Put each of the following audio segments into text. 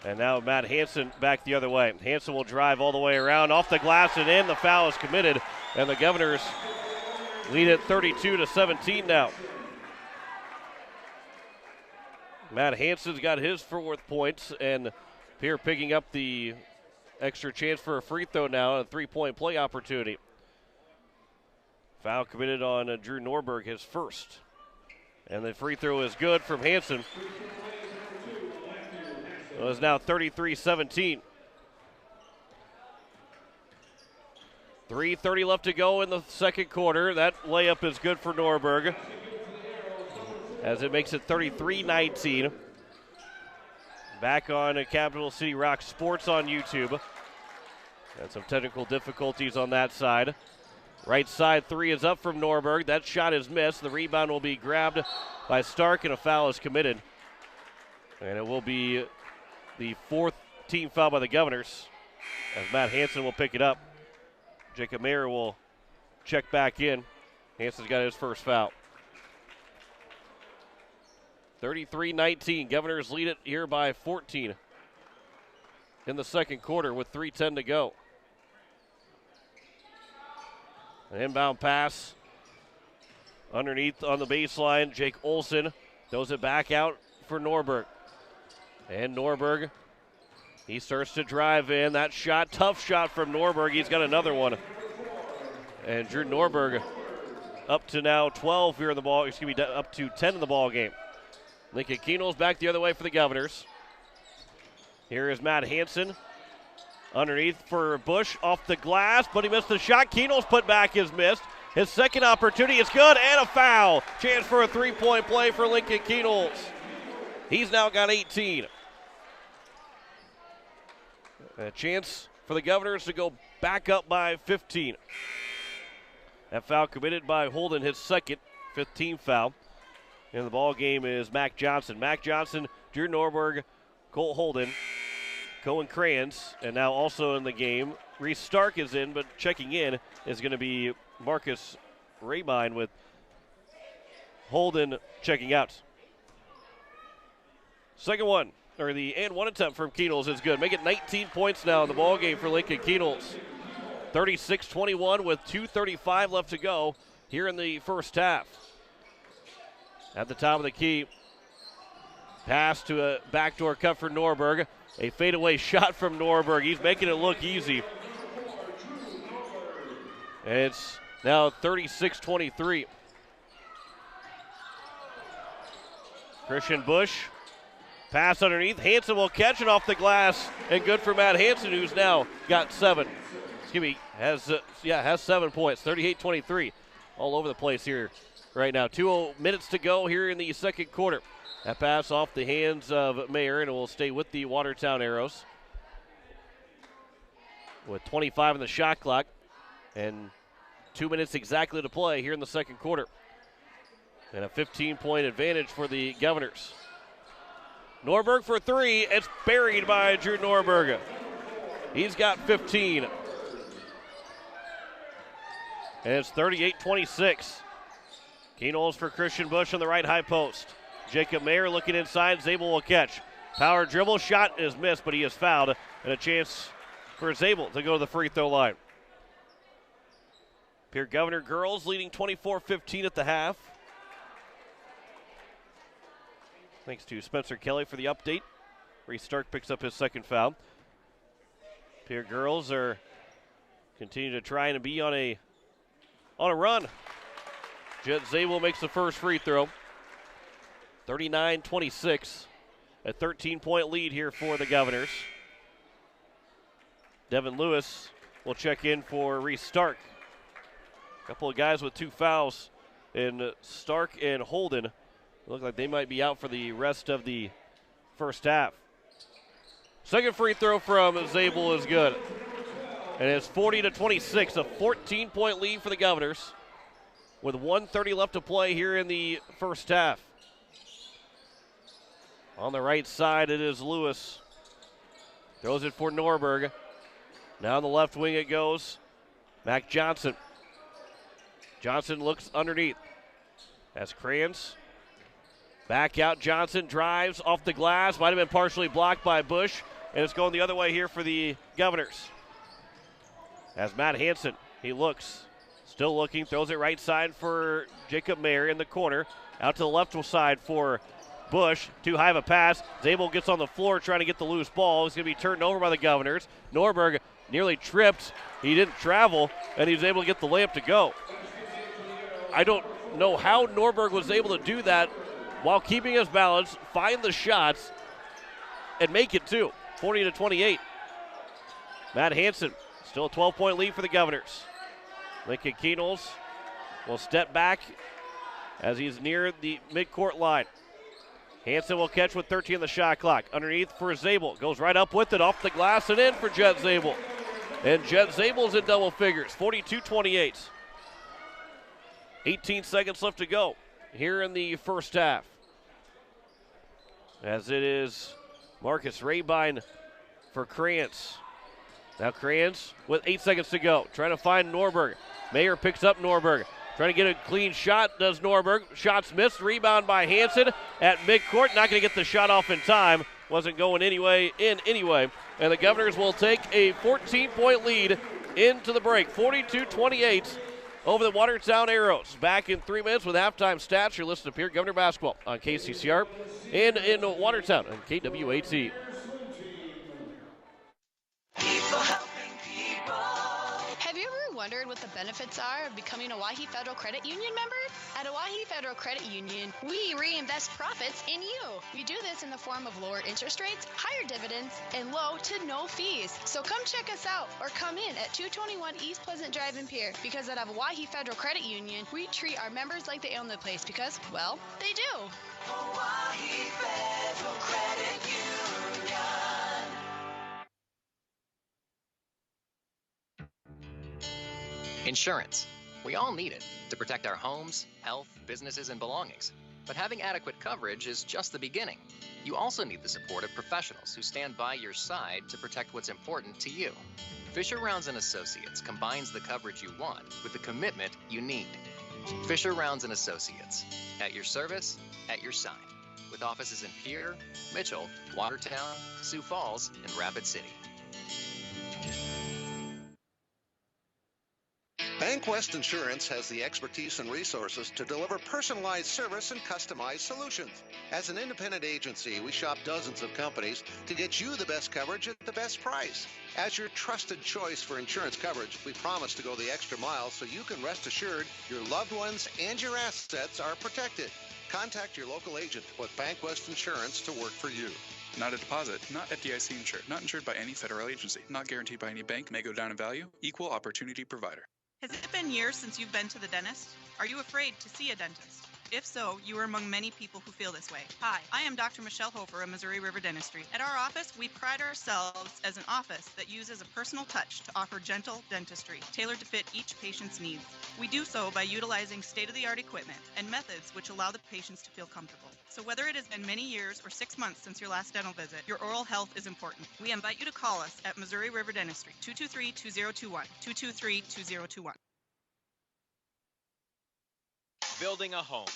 And now Matt Hansen back the other way. Hansen will drive all the way around, off the glass and in. The foul is committed, and the Governors lead it 32-17 now. Matt Hansen's got his 4th points, and Pierre picking up the extra chance for a free throw now, a 3-point play opportunity. Foul committed on Drew Norberg, his first. And the free throw is good from Hansen. It is now 33-17. 3:30 left to go in the second quarter. That layup is good for Norberg, as it makes it 33-19. Back on Capital City Rock Sports on YouTube. Had some technical difficulties on that side. Right side 3 is up from Norberg. That shot is missed. The rebound will be grabbed by Stark, and a foul is committed. And it will be the 4th team foul by the Governors, as Matt Hansen will pick it up. Jacob Mayer will check back in. Hansen's got his first foul. 33-19. Governors lead it here by 14 in the second quarter with 3:10 to go. An inbound pass underneath on the baseline. Jake Olson throws it back out for Norberg. And Norberg, he starts to drive in. That shot, tough shot from Norberg. He's got another one. And Drew Norberg up to now 12 here in the ball, up to 10 in the ball game. Lincoln Keenel's back the other way for the Governors. Here is Matt Hansen. Underneath for Bush, off the glass, but he missed the shot. Keenel's put back is missed. His second opportunity is good, and a foul. Chance for a 3-point play for Lincoln Keenel's. He's now got 18. A chance for the Governors to go back up by 15. That foul committed by Holden, his second, 5th team foul. And the ball game is Mac Johnson. Mac Johnson, Drew Norberg, Cole Holden, Cohen Crayons, and now also in the game, Reese Stark is in, but checking in is going to be Marcus Rabine, with Holden checking out. Second one, or the and one attempt from Keenels is good. Make it 19 points now in the ball game for Lincoln Keenels. 36-21 with 2:35 left to go here in the first half. At the top of the key, pass to a backdoor cut for Norberg. A fadeaway shot from Norberg. He's making it look easy. And it's now 36-23. Christian Bush, pass underneath. Hansen will catch it off the glass, and good for Matt Hansen, who's now got 7. Has 7 points. 38-23, all over the place here right now. 2 minutes to go here in the second quarter. That pass off the hands of Mayer, and it will stay with the Watertown Arrows. With 25 in the shot clock and 2 minutes exactly to play here in the second quarter. And a 15-point advantage for the Governors. Norberg for 3. It's buried by Drew Norberg. He's got 15. And it's 38-26. Keenels for Christian Bush on the right high post. Jacob Mayer looking inside. Zabel will catch. Power dribble shot is missed, but he is fouled. And a chance for Zabel to go to the free throw line. Pierre Governor girls leading 24-15 at the half. Thanks to Spencer Kelly for the update. Reese Stark picks up his second foul. Pierre girls are continuing to try and be on a run. Jet Zabel makes the first free throw. 39-26. A 13-point lead here for the Governors. Devin Lewis will check in for Reese Stark. A couple of guys with 2 fouls in Stark and Holden. Look like they might be out for the rest of the first half. Second free throw from Zabel is good. And it's 40-26, a 14-point lead for the Governors with 1:30 left to play here in the first half. On the right side, it is Lewis. Throws it for Norberg. Now on the left wing it goes. Mac Johnson. Johnson looks underneath. As Crayons Back out, Johnson drives off the glass. Might have been partially blocked by Bush. And it's going the other way here for the Governors. As Matt Hansen, he looks. Still looking, throws it right side for Jacob Mayer in the corner. Out to the left side for Bush. Too high of a pass. Zabel gets on the floor trying to get the loose ball. He's going to be turned over by the Governors. Norberg nearly tripped. He didn't travel, and he was able to get the layup to go. I don't know how Norberg was able to do that while keeping his balance, find the shots, and make it too. 40-28. Matt Hansen, still a 12-point lead for the Governors. Lincoln Keenels will step back as he's near the midcourt line. Hansen will catch with 13 on the shot clock. Underneath for Zabel. Goes right up with it, off the glass and in for Jet Zabel. And Jet Zabel's in double figures, 42-28. 18 seconds left to go here in the first half. As it is Marcus Rabine for Krantz. Now Krantz with 8 seconds to go. Trying to find Norberg. Mayer picks up Norberg. Trying to get a clean shot, does Norberg. Shots missed. Rebound by Hansen at midcourt. Not going to get the shot off in time. Wasn't going anyway. And the Governors will take a 14-point lead into the break. 42-28 over the Watertown Arrows. Back in 3 minutes with halftime stats. You're listening to Pierre Governor Basketball on KCCR and in Watertown on KWAT. Have you ever wondered what the benefits are of becoming a Wahi Federal Credit Union member? At a Wahi Federal Credit Union, we reinvest profits in you. We do this in the form of lower interest rates, higher dividends, and low to no fees. So come check us out or come in at 221 East Pleasant Drive in Pierre, because at a Wahi Federal Credit Union, we treat our members like they own the place because, well, they do. Wahi Federal Credit Union. Insurance. We all need it to protect our homes, health, businesses, and belongings. But having adequate coverage is just the beginning. You also need the support of professionals who stand by your side to protect what's important to you. Fisher Rounds & Associates combines the coverage you want with the commitment you need. Fisher Rounds & Associates. At your service, at your side. With offices in Pierre, Mitchell, Watertown, Sioux Falls, and Rapid City. BankWest Insurance has the expertise and resources to deliver personalized service and customized solutions. As an independent agency, we shop dozens of companies to get you the best coverage at the best price. As your trusted choice for insurance coverage, we promise to go the extra mile so you can rest assured your loved ones and your assets are protected. Contact your local agent to put BankWest Insurance to work for you. Not a deposit, not FDIC insured, not insured by any federal agency, not guaranteed by any bank, may go down in value, equal opportunity provider. Has it been years since you've been to the dentist? Are you afraid to see a dentist? If so, you are among many people who feel this way. Hi, I am Dr. Michelle Hofer of Missouri River Dentistry. At our office, we pride ourselves as an office that uses a personal touch to offer gentle dentistry, tailored to fit each patient's needs. We do so by utilizing state-of-the-art equipment and methods which allow the patients to feel comfortable. So whether it has been many years or 6 months since your last dental visit, your oral health is important. We invite you to call us at Missouri River Dentistry, 223-2021, 223-2021. Building a home.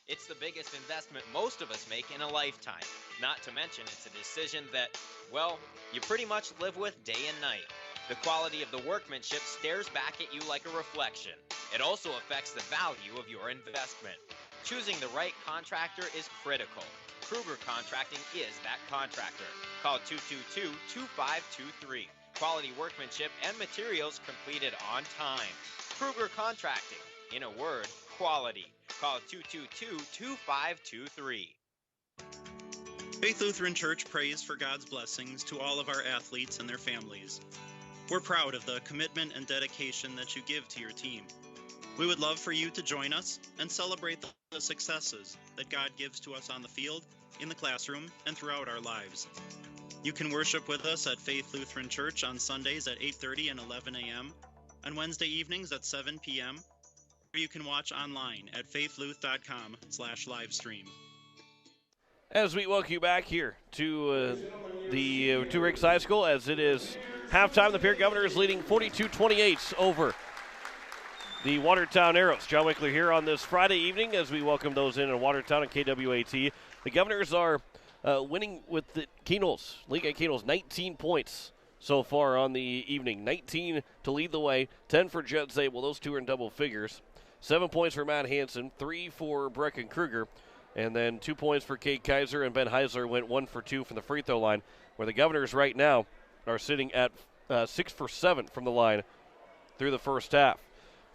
It's the biggest investment most of us make in a lifetime. Not to mention it's a decision that, well, you pretty much live with day and night. The quality of the workmanship stares back at you like a reflection. It also affects the value of your investment. Choosing the right contractor is critical. Kruger Contracting is that contractor. Call 222-2523. Quality workmanship and materials completed on time. Kruger Contracting. In a word, quality. Call 222-2523. Faith Lutheran Church prays for God's blessings to all of our athletes and their families. We're proud of the commitment and dedication that you give to your team. We would love for you to join us and celebrate the successes that God gives to us on the field, in the classroom, and throughout our lives. You can worship with us at Faith Lutheran Church on Sundays at 8:30 and 11 a.m., on Wednesday evenings at 7 p.m., or you can watch online at faithluth.com/livestream. As we welcome you back here to the Two Ricks High School, as it is halftime, the Pierre Governors leading 42-28 over the Watertown Arrows. John Winkler here on this Friday evening as we welcome those in Watertown and KWAT The Governors are winning with the Keenels, League at Keenels, 19 points so far on the evening. 19 to lead the way, 10 for Jet Zabel. Those two are in double figures. 7 points for Matt Hansen, 3 for Brecken Kruger, and then 2 points for Kate Kaiser, and Ben Heisler went 1 for 2 from the free throw line, where the Governors right now are sitting at 6 for 7 from the line through the first half.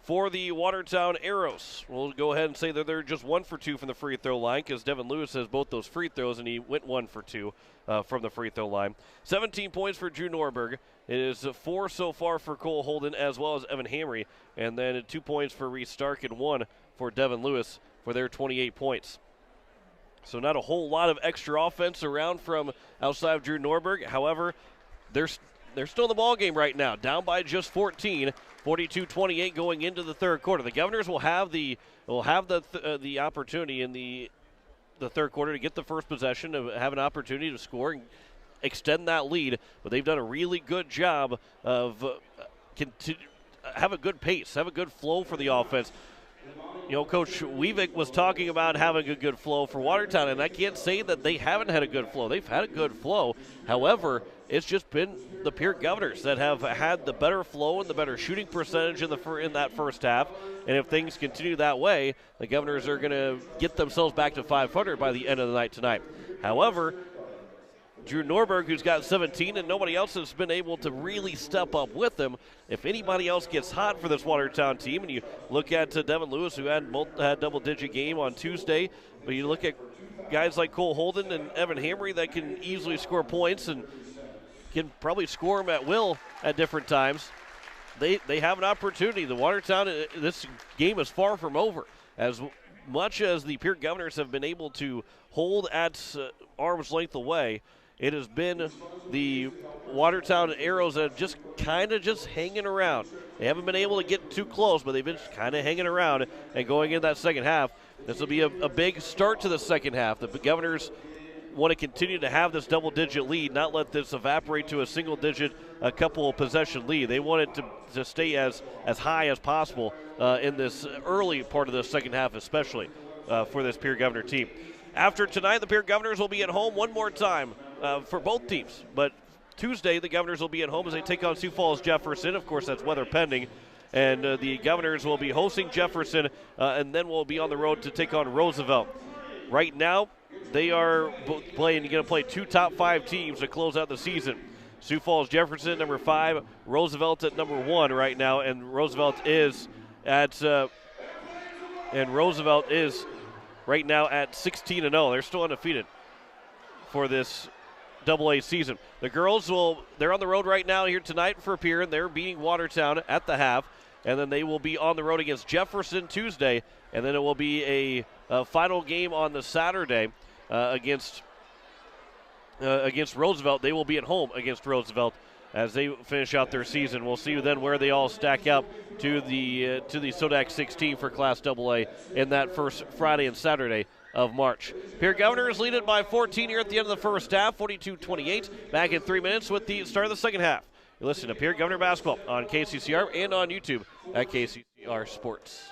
For the Watertown Arrows, we'll go ahead and say that they're just 1 for 2 from the free throw line because Devin Lewis has both those free throws, and he went 1 for 2 from the free throw line. 17 points for Drew Norberg. It is 4 so far for Cole Holden as well as Evan Hamry, and then 2 points for Reese Stark and 1 for Devin Lewis for their 28 points. So not a whole lot of extra offense around from outside of Drew Norberg. However, they're still in the ball game right now, down by just 14, 42-28 going into the third quarter. The Governors will have the opportunity in the third quarter to get the first possession, to have an opportunity to score and extend that lead. But they've done a really good job of have a good pace, have a good flow for the offense. You know, Coach Weavick was talking about having a good flow for Watertown, and I can't say that they haven't had a good flow. They've had a good flow. However, it's just been the Pierre Governors that have had the better flow and the better shooting percentage in that first half. And if things continue that way, the Governors are going to get themselves back to 500 by the end of the night tonight. However, Drew Norberg, who's got 17, and nobody else has been able to really step up with him. If anybody else gets hot for this Watertown team, and you look at Devin Lewis, who had double-digit game on Tuesday, but you look at guys like Cole Holden and Evan Hamry that can easily score points and can probably score them at will at different times. They have an opportunity. The Watertown, this game is far from over. As much as the Pierre Governors have been able to hold at arm's length away, it has been the Watertown Arrows that have just hanging around. They haven't been able to get too close, but they've been kind of hanging around. And going into that second half, this will be a big start to the second half. The Governors want to continue to have this double-digit lead, not let this evaporate to a single-digit, a couple of possession lead. They want it to stay as high as possible in this early part of the second half, especially for this Pierre Governor team. After tonight, the Pierre Governors will be at home one more time for both teams. But Tuesday, the Governors will be at home as they take on Sioux Falls Jefferson. Of course, that's weather pending. And the Governors will be hosting Jefferson, and then will be on the road to take on Roosevelt. Right now, they are going to play two top 5 teams to close out the season. Sioux Falls Jefferson at number 5, Roosevelt at number 1 right now, and Roosevelt is right now at 16-0. They're still undefeated for this AA season. The girls they're on the road right now here tonight for Pierre, and they're beating Watertown at the half, and then they will be on the road against Jefferson Tuesday, and then it will be a final game on the Saturday against Roosevelt. They will be at home against Roosevelt as they finish out their season. We'll see then where they all stack up to the Sodak 16 for Class AA in that first Friday and Saturday of March. Pierre Governors lead it by 14 here at the end of the first half, 42-28. Back in 3 minutes with the start of the second half. You listen to Pierre Governor Basketball on KCCR and on YouTube at KCCR Sports.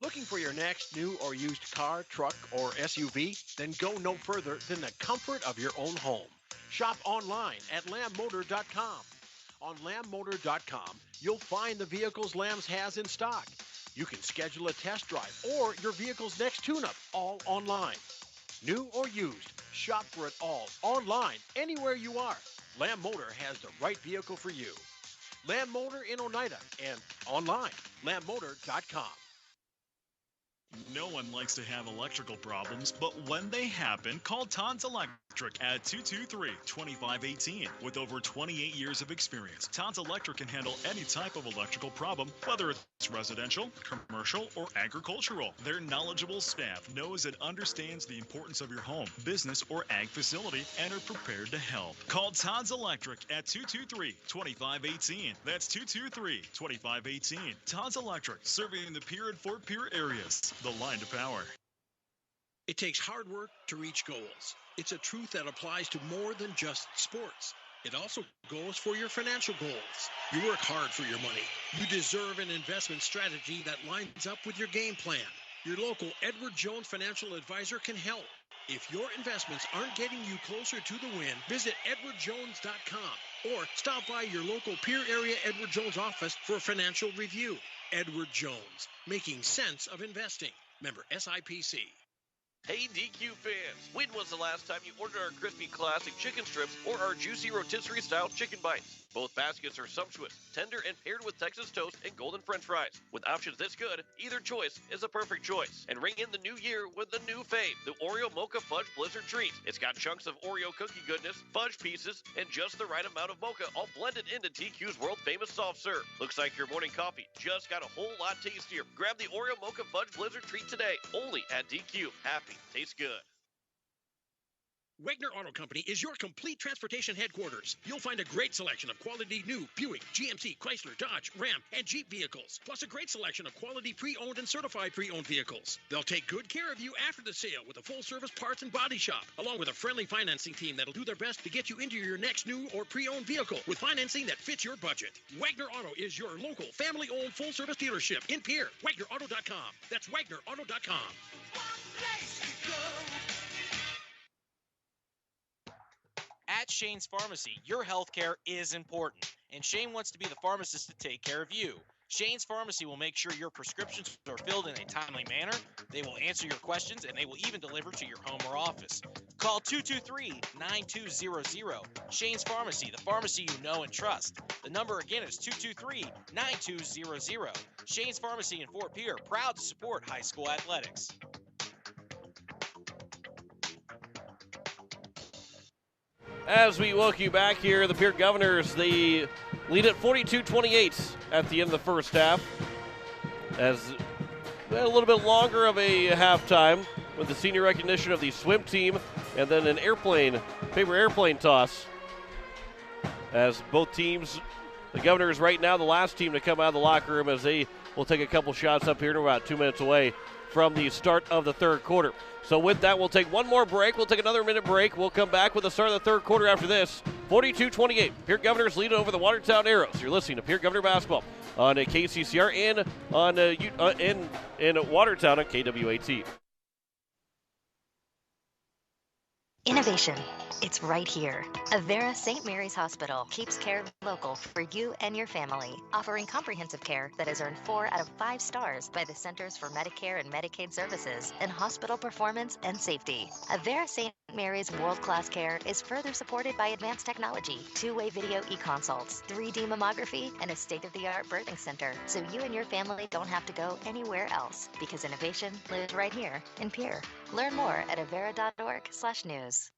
Looking for your next new or used car, truck, or SUV? Then go no further than the comfort of your own home. Shop online at lambmotor.com. On lambmotor.com, you'll find the vehicles Lambs has in stock. You can schedule a test drive or your vehicle's next tune-up, all online. New or used, shop for it all online, anywhere you are. Lamb Motor has the right vehicle for you. Lamb Motor in Oneida and online, lambmotor.com. No one likes to have electrical problems, but when they happen, call Todd's Electric at 223-2518. With over 28 years of experience, Todd's Electric can handle any type of electrical problem, whether it's residential, commercial, or agricultural. Their knowledgeable staff knows and understands the importance of your home, business, or ag facility and are prepared to help. Call Todd's Electric at 223-2518. That's 223-2518. Todd's Electric, serving the Pierre and Fort Pierre areas. The line to power. It takes hard work to reach goals. It's a truth that applies to more than just sports. It also goes for your financial goals. You work hard for your money. You deserve an investment strategy that lines up with your game plan. Your local Edward Jones financial advisor can help. If your investments aren't getting you closer to the win, visit edwardjones.com or stop by your local Pierre area Edward Jones office for a financial review. Edward Jones, making sense of investing. Member SIPC. Hey DQ fans, when was the last time you ordered our crispy classic chicken strips or our juicy rotisserie style chicken bites? Both baskets are sumptuous, tender, and paired with Texas toast and golden french fries. With options this good, either choice is a perfect choice. And ring in the new year with the new fave, the Oreo Mocha Fudge Blizzard Treat. It's got chunks of Oreo cookie goodness, fudge pieces, and just the right amount of mocha, all blended into TQ's world-famous soft serve. Looks like your morning coffee just got a whole lot tastier. Grab the Oreo Mocha Fudge Blizzard Treat today, only at DQ. Happy tastes good. Wagner Auto Company is your complete transportation headquarters. You'll find a great selection of quality new Buick, GMC, Chrysler, Dodge, Ram, and Jeep vehicles, plus a great selection of quality pre-owned and certified pre-owned vehicles. They'll take good care of you after the sale with a full-service parts and body shop, along with a friendly financing team that'll do their best to get you into your next new or pre-owned vehicle with financing that fits your budget. Wagner Auto is your local, family-owned, full-service dealership in Pierre. WagnerAuto.com. That's WagnerAuto.com. At Shane's Pharmacy, your healthcare is important, and Shane wants to be the pharmacist to take care of you. Shane's Pharmacy will make sure your prescriptions are filled in a timely manner, they will answer your questions, and they will even deliver to your home or office. Call 223-9200. Shane's Pharmacy, the pharmacy you know and trust. The number again is 223-9200. Shane's Pharmacy in Fort Pierre, proud to support high school athletics. As we welcome you back here, the Pierre Governors, they lead at 42-28 at the end of the first half. As a little bit longer of a halftime with the senior recognition of the swim team and then an paper airplane toss. As both teams, the Governors right now the last team to come out of the locker room as they will take a couple shots up here and about 2 minutes away from the start of the third quarter. So with that, we'll take one more break. We'll take another minute break. We'll come back with the start of the third quarter after this. 42-28. Pierre Governors lead over the Watertown Arrows. You're listening to Pierre Governor Basketball on KCCR and on in Watertown on KWAT. Innovation. It's right here. Avera St. Mary's Hospital keeps care local for you and your family, offering comprehensive care that has earned 4 out of 5 stars by the Centers for Medicare and Medicaid Services in hospital performance and safety. Avera St. Mary's world-class care is further supported by advanced technology, 2-way video e-consults, 3D mammography, and a state-of-the-art birthing center, so you and your family don't have to go anywhere else, because innovation lives right here in Pierre. Learn more at avera.org/news.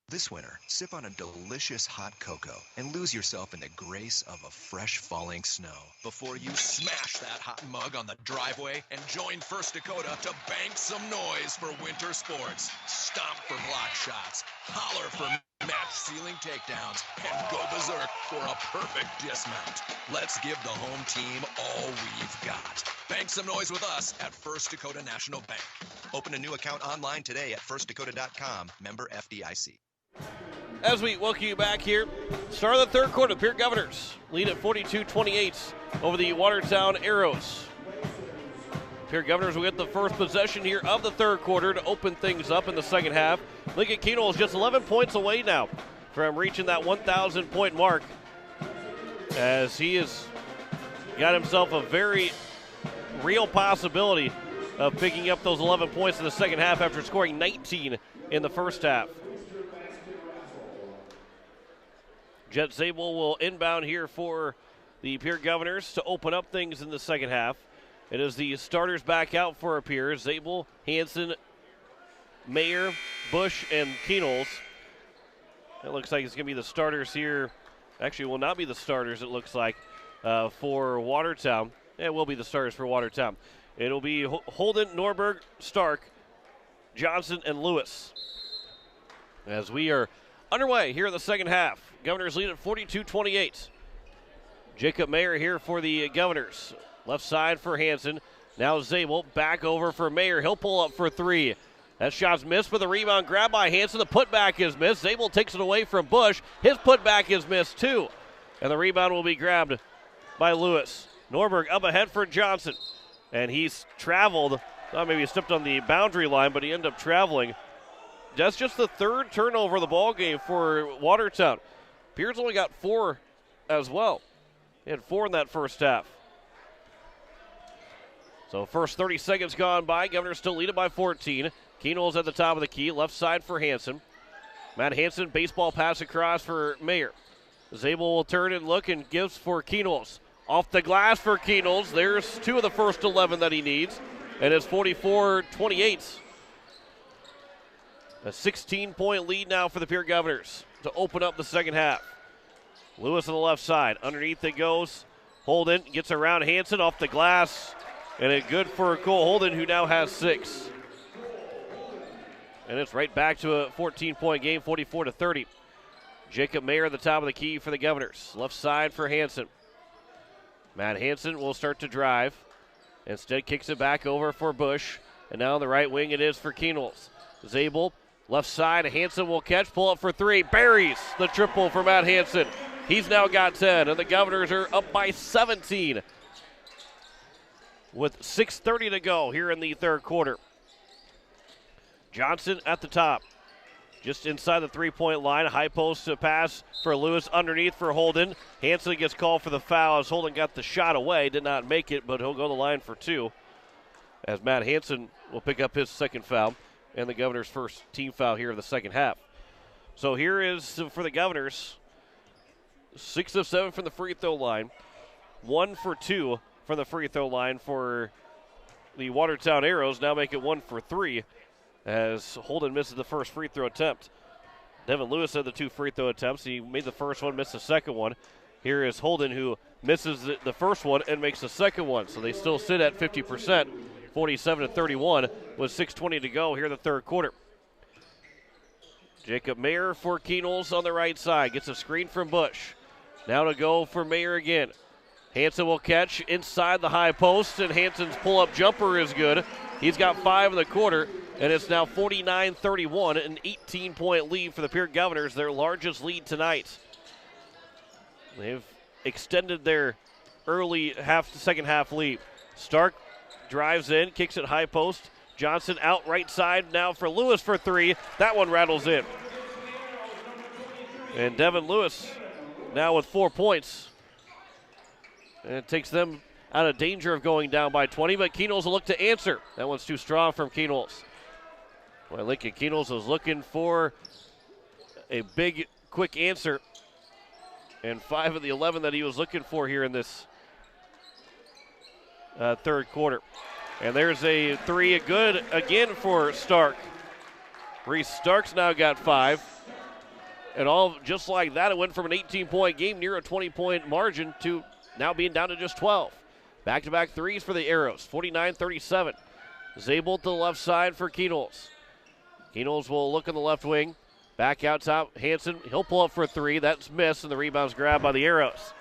This winter, sip on a delicious hot cocoa and lose yourself in the grace of a fresh falling snow before you smash that hot mug on the driveway and join First Dakota to bank some noise for winter sports. Stomp for block shots, holler for match ceiling takedowns, and go berserk for a perfect dismount. Let's give the home team all we've got. Bank some noise with us at First Dakota National Bank. Open a new account online today at firstdakota.com, member FDIC. As we welcome you back here, start of the third quarter, the Pierre Governors lead at 42-28 over the Watertown Arrows. Pierre Governors will get the first possession here of the third quarter to open things up in the second half. Lincoln Keno is just 11 points away now from reaching that 1,000-point mark, as he has got himself a very real possibility of picking up those 11 points in the second half after scoring 19 in the first half. Jet Zabel will inbound here for the Pierre Governors to open up things in the second half. It is the starters back out for Pierre. Zabel, Hansen, Mayer, Bush, and Keenels. It looks like it's going to be the starters here. Actually, will not be the starters, it looks like, for Watertown. It will be the starters for Watertown. It'll be Holden, Norberg, Stark, Johnson, and Lewis. As we are underway here in the second half. Governors lead at 42-28. Jacob Mayer here for the Governors. Left side for Hansen. Now Zabel back over for Mayer. He'll pull up for three. That shot's missed, but the rebound grabbed by Hansen. The putback is missed. Zabel takes it away from Bush. His putback is missed too. And the rebound will be grabbed by Lewis. Norberg up ahead for Johnson. And he's traveled Thought maybe he stepped on the boundary line, but he ended up traveling. That's just the third turnover of the ball game for Watertown. Pierre's only got 4 as well. He had 4 in that first half. So first 30 seconds gone by. Governor still leading by 14. Keenol's at the top of the key, left side for Hansen. Matt Hansen, baseball pass across for Mayer. Zabel will turn and look and gives for Keenol's. Off the glass for Keenol's. There's 2 of the first 11 that he needs. And it's 44-28. A 16-point lead now for the Pierre Governors to open up the second half. Lewis on the left side. Underneath it goes. Holden gets around Hansen off the glass. And it's good for Cole Holden, who now has 6. And it's right back to a 14-point game, 44-30. Jacob Mayer at the top of the key for the Governors. Left side for Hansen. Matt Hansen will start to drive. Instead kicks it back over for Bush. And now on the right wing it is for Keenol's. Zabel, left side. Hansen will catch, pull up for 3. Buries the triple for Matt Hansen. He's now got 10, and the Governors are up by 17 with 6:30 to go here in the third quarter. Johnson at the top, just inside the three-point line. High post pass for Lewis, underneath for Holden. Hansen gets called for the foul as Holden got the shot away, did not make it, but he'll go to the line for 2 as Matt Hansen will pick up his second foul and the Governors' first team foul here in the second half. So here is for the Governors, 6 of 7 from the free throw line, 1 for 2 from the free throw line for the Watertown Arrows. Now make it 1 for 3 as Holden misses the first free throw attempt. Devin Lewis had the 2 free throw attempts. He made the first one, missed the second one. Here is Holden, who misses the first one and makes the second one. So they still sit at 50%, 47-31 with 6:20 to go here in the third quarter. Jacob Mayer for Keenol's on the right side. Gets a screen from Bush. Now to go for Mayer again. Hansen will catch inside the high post, and Hansen's pull-up jumper is good. He's got 5 in the quarter, and it's now 49-31, an 18-point lead for the Pierre Governors, their largest lead tonight. They've extended their early second half lead. Stark drives in, kicks it high post. Johnson out right side now for Lewis for 3. That one rattles in. And Devin Lewis now with 4 points. And it takes them out of danger of going down by 20, but Keenol's will look to answer. That one's too strong from Keenol's. Well, Lincoln Keenol's was looking for a big, quick answer. And 5 of the 11 that he was looking for here in this third quarter. And there's a 3, good again for Stark. Reese Stark's now got 5. And all just like that, it went from an 18-point game near a 20-point margin to now being down to just 12. Back-to-back threes for the Arrows, 49-37. Zabel to the left side for Keenol's. Keenol's will look in the left wing. Back out top, Hansen, he'll pull up for 3. That's missed, and the rebound's grabbed by the Arrows.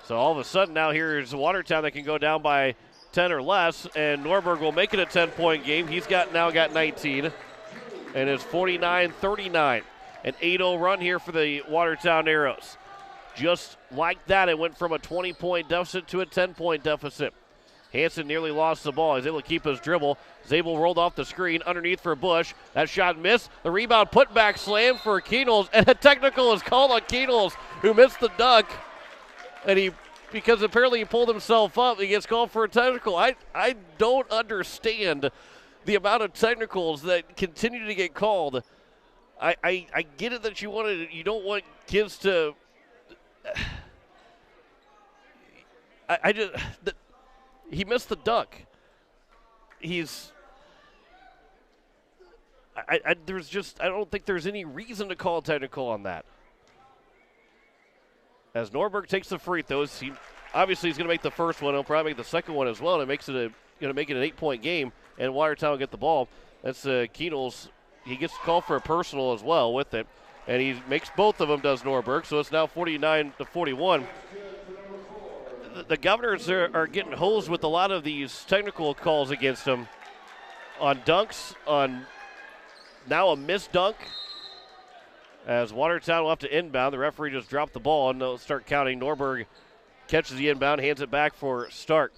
So all of a sudden now here's Watertown that can go down by 10 or less, and Norberg will make it a 10-point game. He's now got 19, and it's 49-39. An 8-0 run here for the Watertown Arrows. Just like that, it went from a 20-point deficit to a 10-point deficit. Hansen nearly lost the ball. He's able to keep his dribble. Zabel rolled off the screen underneath for Bush. That shot missed. The rebound put back slam for Keenol's, and a technical is called on Keenol's, who missed the dunk. And because apparently he pulled himself up, he gets called for a technical. I don't understand the amount of technicals that continue to get called. I get it that you don't want kids to. He missed the dunk. I don't think there's any reason to call technical on that. As Norberg takes the free throws, he's going to make the first one. He'll probably make the second one as well, and it makes it going to make it an 8-point game. And Watertown will get the ball. That's Keenol's. He gets called for a personal as well with it, and he makes both of them. Does Norberg? So it's now 49-41. The Governors are getting hosed with a lot of these technical calls against them on dunks, on now a missed dunk. As Watertown will have to inbound, the referee just dropped the ball, and they'll start counting. Norberg catches the inbound, hands it back for Stark.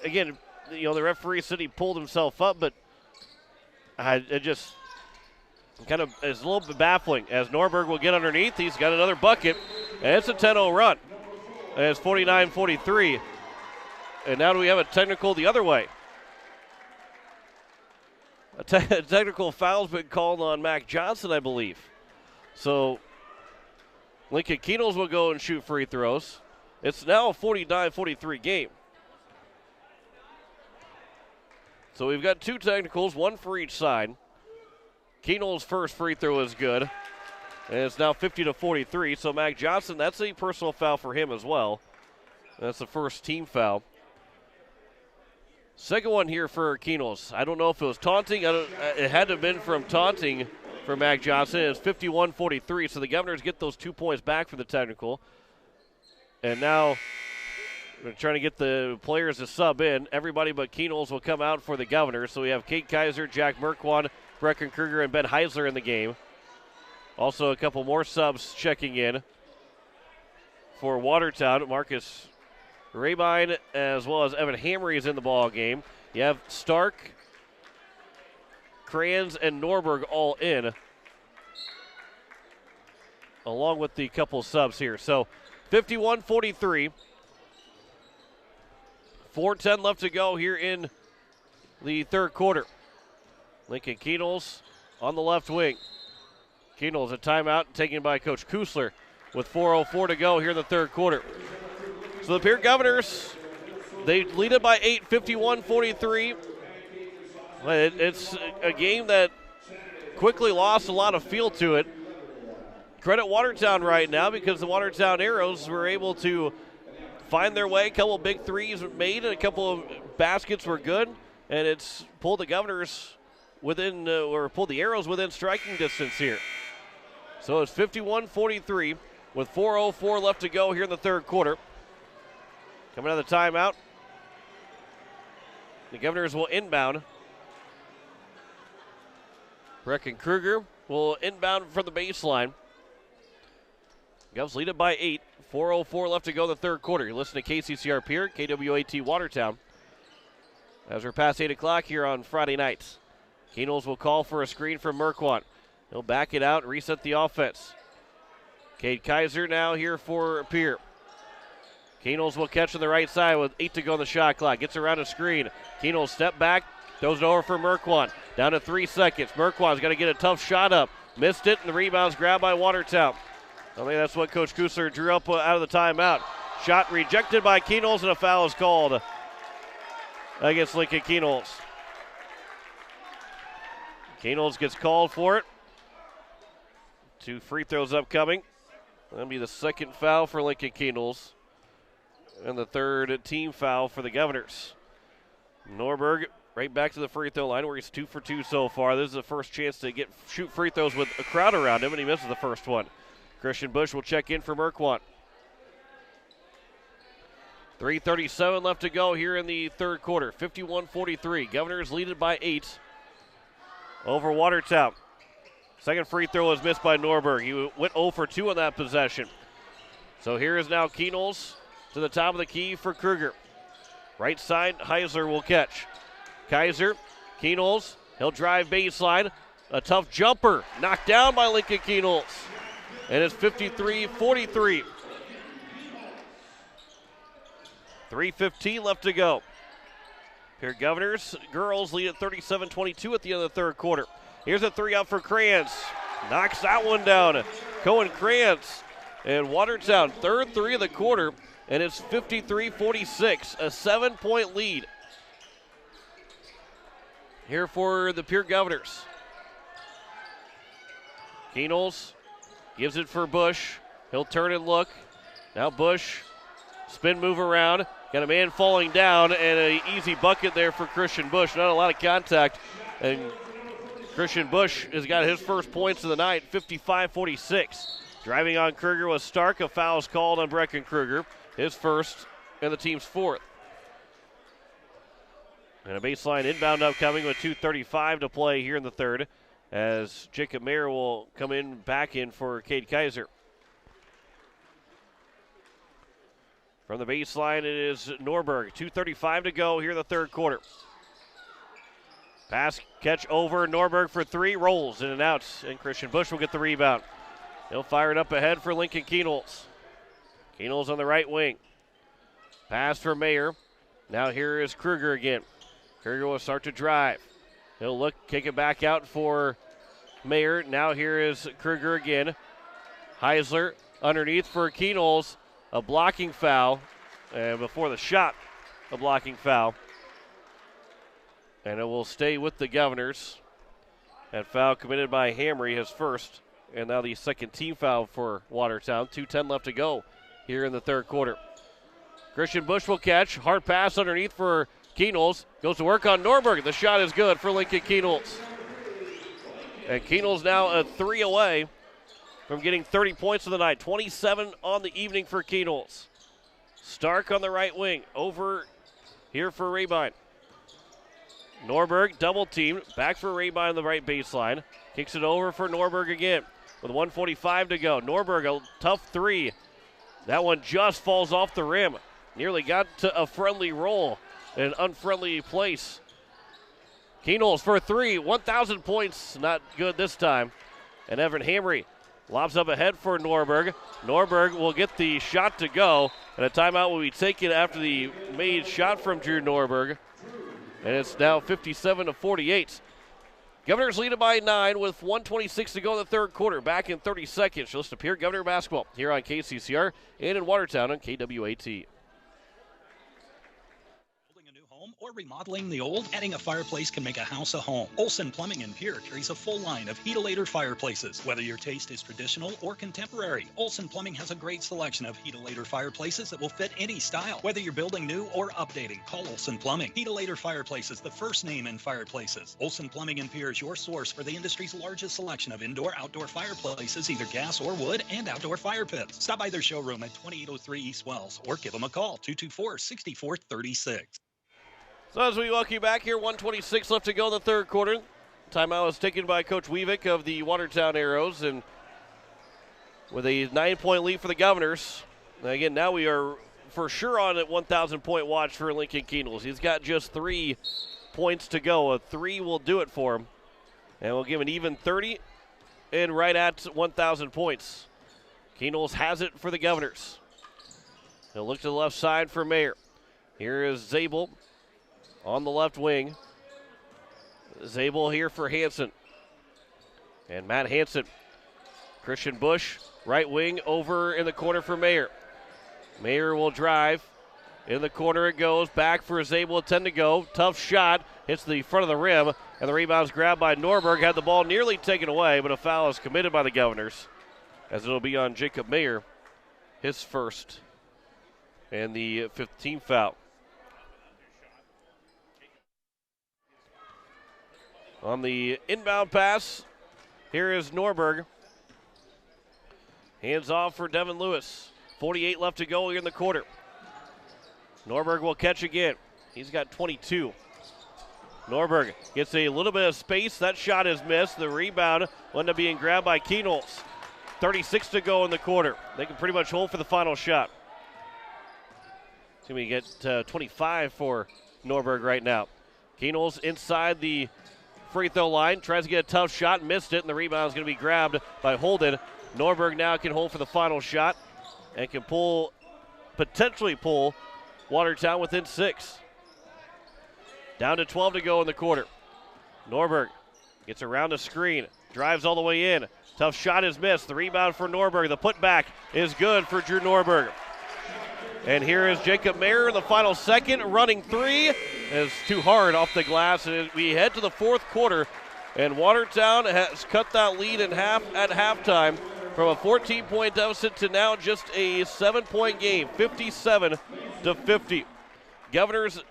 Again, the referee said he pulled himself up, but it just kind of is a little bit baffling as Norberg will get underneath. He's got another bucket, and it's a 10-0 run. And it's 49-43. And now do we have a technical the other way? A technical foul's been called on Mac Johnson, I believe. So Lincoln Keenels will go and shoot free throws. It's now a 49-43 game. So we've got two technicals, one for each side. Keenel's first free throw is good. And it's now 50-43. So Mac Johnson, that's a personal foul for him as well. That's the first team foul. Second one here for Keenels. I don't know if it was taunting. It had to have been from taunting for Mac Johnson. It's 51-43. So the Governors get those 2 points back for the technical. And now we're trying to get the players to sub in. Everybody but Keenels will come out for the Governors. So we have Kate Kaiser, Jack Merkwan, Brecken Kruger, and Ben Heisler in the game. Also a couple more subs checking in for Watertown. Marcus Rabine as well as Evan Hamry is in the ball game. You have Stark, Crayons, and Norberg all in, along with the couple subs here. So 51-43. 4:10 left to go here in the third quarter. Lincoln Keenels on the left wing. Keenels a timeout taken by Coach Kusler with 4:04 to go here in the third quarter. So the Pierre Governors, they lead it by 8, 51-43. It's a game that quickly lost a lot of feel to it. Credit Watertown right now because the Watertown Arrows were able to find their way. A couple of big threes made and a couple of baskets were good. And it's pulled the Governors within, or pulled the Arrows within striking distance here. So it's 51-43 with 4:04 left to go here in the third quarter. Coming out of the timeout, the Governors will inbound. Brecken Kruger will inbound from the baseline. Govs lead it by 8. 4:04 left to go in the third quarter. You listen to KCCR Pierre, KWAT Watertown. As we're past 8 o'clock here on Friday nights. Keenels will call for a screen from Merkwan. He'll back it out and reset the offense. Cade Kaiser now here for Pierre. Keenels will catch on the right side with 8 to go on the shot clock. Gets around a screen. Keenels step back, throws it over for Merkwan. Down to 3 seconds. Merkwan's got to get a tough shot up. Missed it, and the rebound's grabbed by Watertown. I think that's what Coach Kusler drew up out of the timeout. Shot rejected by Keenels, and a foul is called against Lincoln Keenels. Keenels gets called for it. 2 free throws upcoming. That'll be the second foul for Lincoln Keenels. And the third team foul for the Governors. Norberg right back to the free throw line where he's 2 for 2 so far. This is the first chance to shoot free throws with a crowd around him, and he misses the first one. Christian Bush will check in for Merkwan. 3:37 left to go here in the third quarter. 51-43. Governors lead it by 8 over Watertown. Second free throw was missed by Norberg. He went 0 for 2 on that possession. So here is now Keenels to the top of the key for Kruger. Right side, Heisler will catch. Kaiser, Keenels, he'll drive baseline. A tough jumper, knocked down by Lincoln Keenels. And it's 53-43. 3:15 left to go. Here, Governors, girls lead at 37-22 at the end of the third quarter. Here's a three out for Crayons. Knocks that one down. Cohen Crayons. And Watertown, third three of the quarter. And it's 53-46, a 7-point lead here for the Pierre Governors. Keenels gives it for Bush. He'll turn and look. Now Bush, spin move around. Got a man falling down and an easy bucket there for Christian Bush. Not a lot of contact. And Christian Bush has got his first points of the night, 55-46. Driving on Kruger was Stark. A foul is called on Brecken Kruger. His first and the team's fourth. And a baseline inbound upcoming with 2:35 to play here in the third as Jacob Mayer will come in back in for Cade Kaiser. From the baseline, it is Norberg. 2:35 to go here in the third quarter. Pass, catch over, Norberg for three, rolls in and out, and Christian Busch will get the rebound. He'll fire it up ahead for Lincoln Kienholz. Kienholz on the right wing. Pass for Mayer. Now here is Kruger again. Kruger will start to drive. He'll look, kick it back out for Mayer. Now here is Kruger again. Heisler underneath for Kienholz. A blocking foul. And before the shot, a blocking foul. And it will stay with the Governors. That foul committed by Hamry, his first. And now the second team foul for Watertown. 2:10 left to go here in the third quarter. Christian Busch will catch. Hard pass underneath for Kienholz. Goes to work on Norberg. The shot is good for Lincoln Kienholz. And Kienholz now a three away from getting 30 points of the night. 27 on the evening for Kienholz. Stark on the right wing. Over here for Rabine. Norberg double teamed. Back for Rabine on the right baseline. Kicks it over for Norberg again with 1:45 to go. Norberg, a tough three. That one just falls off the rim. Nearly got to a friendly roll in an unfriendly place. Kienholz for a three. 1,000 points. Not good this time. And Evan Hamry lobs up ahead for Norberg. Norberg will get the shot to go. And a timeout will be taken after the made shot from Drew Norberg. And it's now 57-48. Governors lead it by 9 with 1:26 to go in the third quarter. Back in 30 seconds. You'll listen to Pierre Governor Basketball here on KCCR and in Watertown on KWAT. Or remodeling the old, adding a fireplace can make a house a home. Olson Plumbing in Pierre carries a full line of Heatolator fireplaces. Whether your taste is traditional or contemporary, Olson Plumbing has a great selection of Heatolator fireplaces that will fit any style. Whether you're building new or updating, call Olson Plumbing. Heatolator Fireplaces, the first name in fireplaces. Olson Plumbing in Pierre is your source for the industry's largest selection of indoor-outdoor fireplaces, either gas or wood, and outdoor fire pits. Stop by their showroom at 2803 East Wells or give them a call, 224-6436. So as we welcome you back here, 1:26 left to go in the third quarter. Timeout is taken by Coach Weavick of the Watertown Arrows, and with a 9-point lead for the Governors. And again, now we are for sure on at 1,000-point watch for Lincoln Kienholz. He's got just 3 points to go. A 3 will do it for him, and we'll give an even 30 and right at 1,000 points. Kienholz has it for the Governors. He'll look to the left side for Mayer. Here is Zabel on the left wing. Zabel here for Hansen. And Matt Hansen. Christian Busch, right wing, over in the corner for Mayer. Mayer will drive. In the corner it goes. Back for Zabel, 10 to go. Tough shot. Hits the front of the rim. And the rebound's grabbed by Norberg. Had the ball nearly taken away, but a foul is committed by the Governors, as it'll be on Jacob Mayer, his first. And the 15th foul. On the inbound pass, here is Norberg. Hands off for Devin Lewis. 48 left to go here in the quarter. Norberg will catch again. He's got 22. Norberg gets a little bit of space. That shot is missed. The rebound will end up being grabbed by Kienholz. 36 to go in the quarter. They can pretty much hold for the final shot. It's going to get 25 for Norberg right now. Kienholz inside the free throw line, tries to get a tough shot, missed it, and the rebound is going to be grabbed by Holden. Norberg now can hold for the final shot and can potentially pull Watertown within 6. Down to 12 to go in the quarter. Norberg gets around the screen, drives all the way in. Tough shot is missed. The rebound for Norberg. The putback is good for Drew Norberg. And here is Jacob Mayer in the final second, running 3. Is too hard off the glass. And we head to the fourth quarter, and Watertown has cut that lead in half at halftime from a 14-point deficit to now just a 7-point game, 57-50. Governors,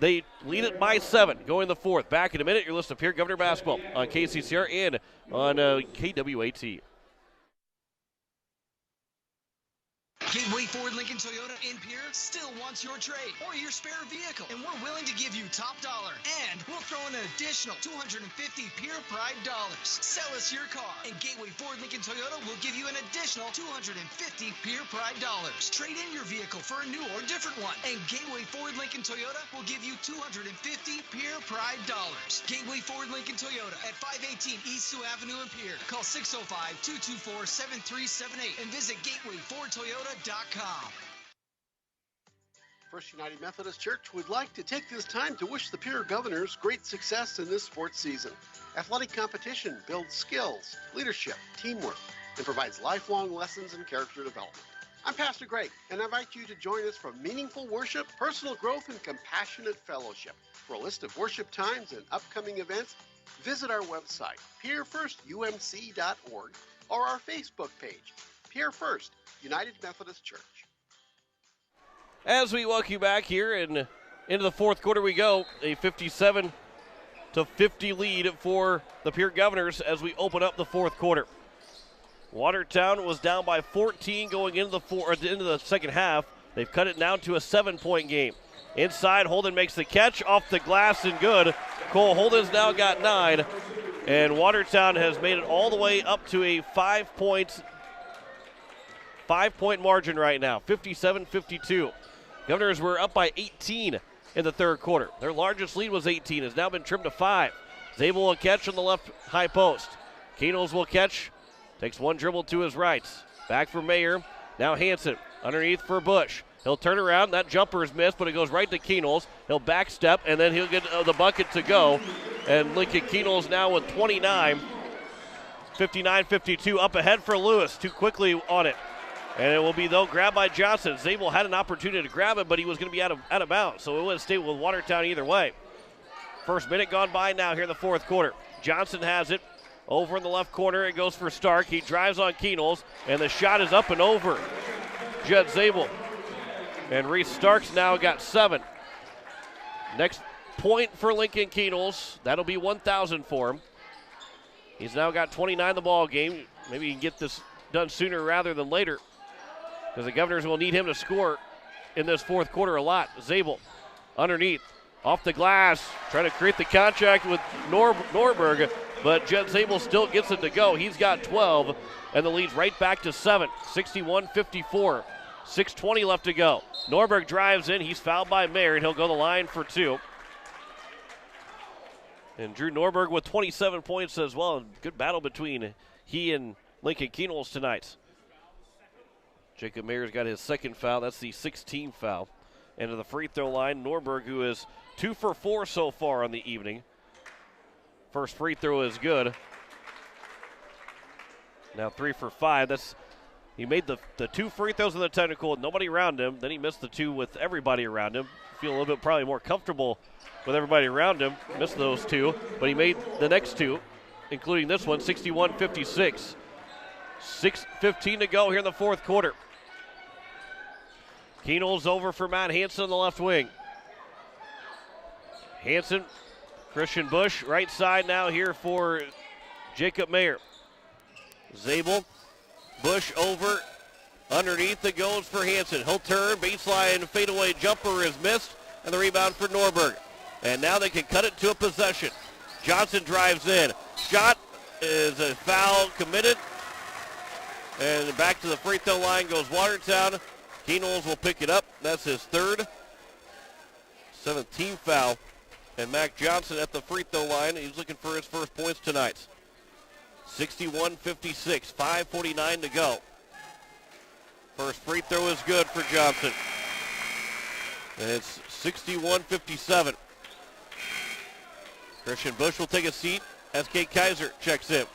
they lead it by 7 going the fourth. Back in a minute, you're listening to Pierre Governor Basketball on KCCR and on KWAT. Gateway Ford Lincoln Toyota in Pierre still wants your trade or your spare vehicle, and we're willing to give you top dollar. And we'll throw in an additional 250 Pierre Pride dollars. Sell us your car, and Gateway Ford Lincoln Toyota will give you an additional 250 Pierre Pride dollars. Trade in your vehicle for a new or different one, and Gateway Ford Lincoln Toyota will give you 250 Pierre Pride dollars. Gateway Ford Lincoln Toyota at 518 East Sioux Avenue in Pierre. Call 605-224-7378 and visit gatewayfordtoyota.com. First United Methodist Church would like to take this time to wish the Pierre Governors great success in this sports season. Athletic competition builds skills, leadership, teamwork, and provides lifelong lessons in character development. I'm Pastor Greg, and I invite you to join us for meaningful worship, personal growth, and compassionate fellowship. For a list of worship times and upcoming events, visit our website, pierrefirstumc.org, or our Facebook page, Pierre First United Methodist Church. As we welcome you back here and into the fourth quarter we go, a 57-50 lead for the Pierre Governors as we open up the fourth quarter. Watertown was down by 14 going into the second half. They've cut it down to a 7-point game. Inside, Holden makes the catch off the glass and good. Cole Holden's now got 9, and Watertown has made it all the way up to a 5-point margin right now, 57-52. Governors were up by 18 in the third quarter. Their largest lead was 18. Has now been trimmed to 5. Zabel will catch on the left high post. Keenels will catch. Takes one dribble to his right. Back for Mayer. Now Hansen underneath for Bush. He'll turn around. That jumper is missed, but it goes right to Keenels. He'll backstep, and then he'll get the bucket to go. And Lincoln Keenels now with 29. 59-52 up ahead for Lewis. Too quickly on it. And it will be, though, grabbed by Johnson. Zabel had an opportunity to grab it, but he was going to be out of bounds, so it would have stayed with Watertown either way. First minute gone by now here in the fourth quarter. Johnson has it over in the left corner. It goes for Stark. He drives on Keenels, and the shot is up and over. Judd Zabel. And Reese Starks now got 7. Next point for Lincoln Keenels. That'll be 1,000 for him. He's now got 29 in the ball game. Maybe he can get this done sooner rather than later, because the Governors will need him to score in this fourth quarter a lot. Zabel underneath, off the glass, trying to create the contact with Norberg, but Judd Zabel still gets it to go. He's got 12, and the lead's right back to 7, 61-54. 6:20 left to go. Norberg drives in. He's fouled by Mayer, and he'll go the line for 2. And Drew Norberg with 27 points as well. Good battle between he and Lincoln Keenels tonight. Jacob Mayer's got his second foul. That's the 16th foul. And to the free throw line, Norberg, who is 2 for 4 so far on the evening. First free throw is good. Now 3 for 5. He made the 2 free throws in the technical with nobody around him. Then he missed the 2 with everybody around him. Feel a little bit probably more comfortable with everybody around him. Missed those 2, but he made the next 2, including this one, 61-56. 6:15 to go here in the fourth quarter. Keenels over for Matt Hansen on the left wing. Hansen, Christian Bush, right side now here for Jacob Mayer. Zabel, Bush over, underneath it goes for Hansen. He'll turn, baseline fadeaway jumper is missed, and the rebound for Norberg. And now they can cut it to a possession. Johnson drives in. Shot is a foul committed. And back to the free throw line goes Watertown. Keenels will pick it up. That's his 3rd. 17th foul. And Mac Johnson at the free throw line. He's looking for his first points tonight. 61-56. 5:49 to go. First free throw is good for Johnson. And it's 61-57. Christian Bush will take a seat as Kate Kaiser checks in.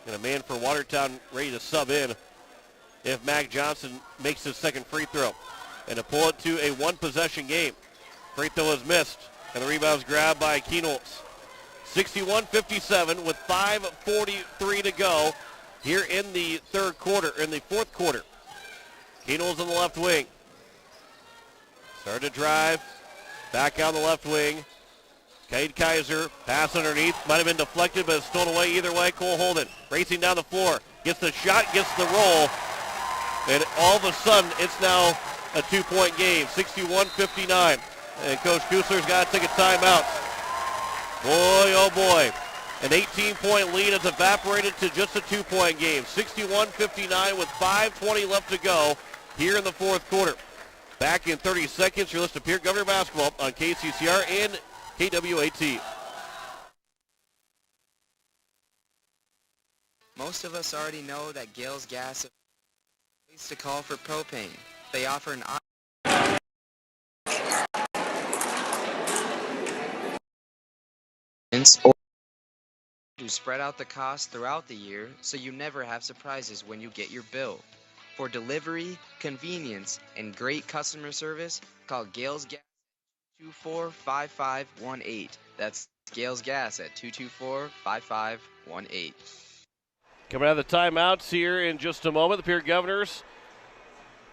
And a man for Watertown ready to sub in if Mac Johnson makes his second free throw. And to pull it to a one-possession game. Free throw is missed, and the rebound's grabbed by Keenels. 61-57 with 5:43 to go here in the fourth quarter. Keenels on the left wing. Started to drive. Back on the left wing. Cade Kaiser, pass underneath, might have been deflected, but it's stolen away either way. Cole Holden racing down the floor, gets the shot, gets the roll, And all of a sudden, it's now a 2-point game, 61-59. And Coach Kusler's got to take a timeout. Boy, oh boy. An 18-point lead has evaporated to just a 2-point game. 61-59 with 5:20 left to go here in the fourth quarter. Back in 30 seconds, you're listening to Pierre Governor Basketball on KCCR and KWAT. Most of us already know that Gales Gas is a place to call for propane. They offer an to spread out the cost throughout the year so you never have surprises when you get your bill. For delivery, convenience, and great customer service, call Gales Gas at 224-5518. That's Gales Gas at 224-5518. Coming out of the timeouts here in just a moment, the Pierre Governors,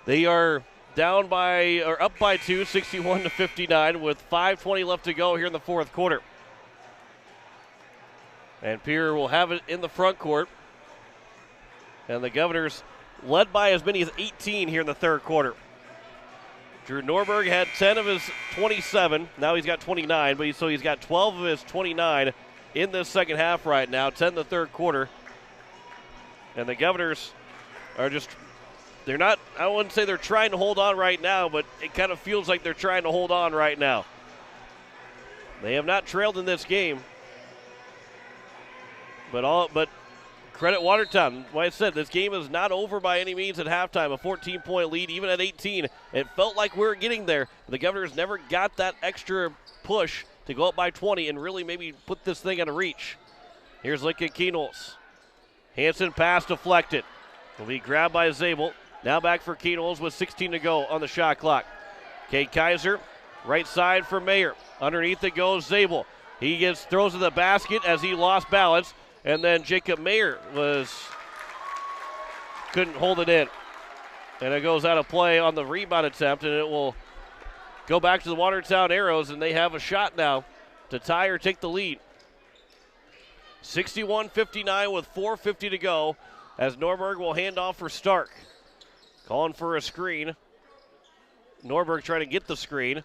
they are down by, or up by 2, 61-59 with 5:20 left to go here in the fourth quarter. And Pierre will have it in the front court. And the Governors led by as many as 18 here in the third quarter. Drew Norberg had 10 of his 27. Now he's got 29, but he's got 12 of his 29 in this second half right now, 10 in the third quarter. And the Governors are just, they're not, I wouldn't say they're trying to hold on right now, but it kind of feels like they're trying to hold on right now. They have not trailed in this game. But credit Watertown. Like I said, this game is not over by any means at halftime. A 14-point lead, even at 18. It felt like we were getting there. The Governors never got that extra push to go up by 20 and really maybe put this thing out of reach. Here's Lincoln Keenholz. Hansen pass deflected. Will be grabbed by Zabel. Now back for Keenholz with 16 to go on the shot clock. Cade Kaiser, right side for Mayer. Underneath it goes Zabel. He throws to the basket as he lost balance. And then Jacob Mayer couldn't hold it in. And it goes out of play on the rebound attempt, and it will go back to the Watertown Arrows, and they have a shot now to tie or take the lead. 61-59 with 4:50 to go as Norberg will hand off for Stark. Calling for a screen. Norberg trying to get the screen.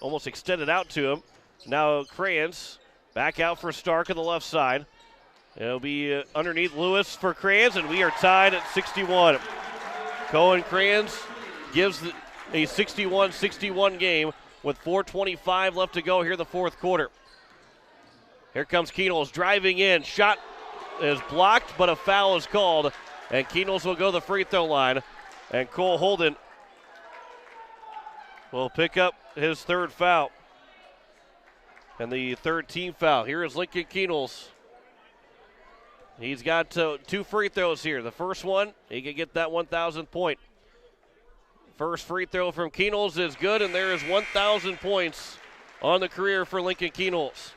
Almost extended out to him. Now Crayons back out for Stark on the left side. It'll be underneath Lewis for Crayons, and we are tied at 61. Cohen Crayons gives a 61-61 game with 4:25 left to go here in the fourth quarter. Here comes Keenholz driving in. Shot is blocked, but a foul is called, and Keenholz will go to the free throw line. And Cole Holden will pick up his third foul. And the third team foul. Here is Lincoln Keenholz. He's got 2 free throws here. The first one, he can get that 1,000th point. First free throw from Keenholz is good, and there is 1,000 points on the career for Lincoln Keenholz.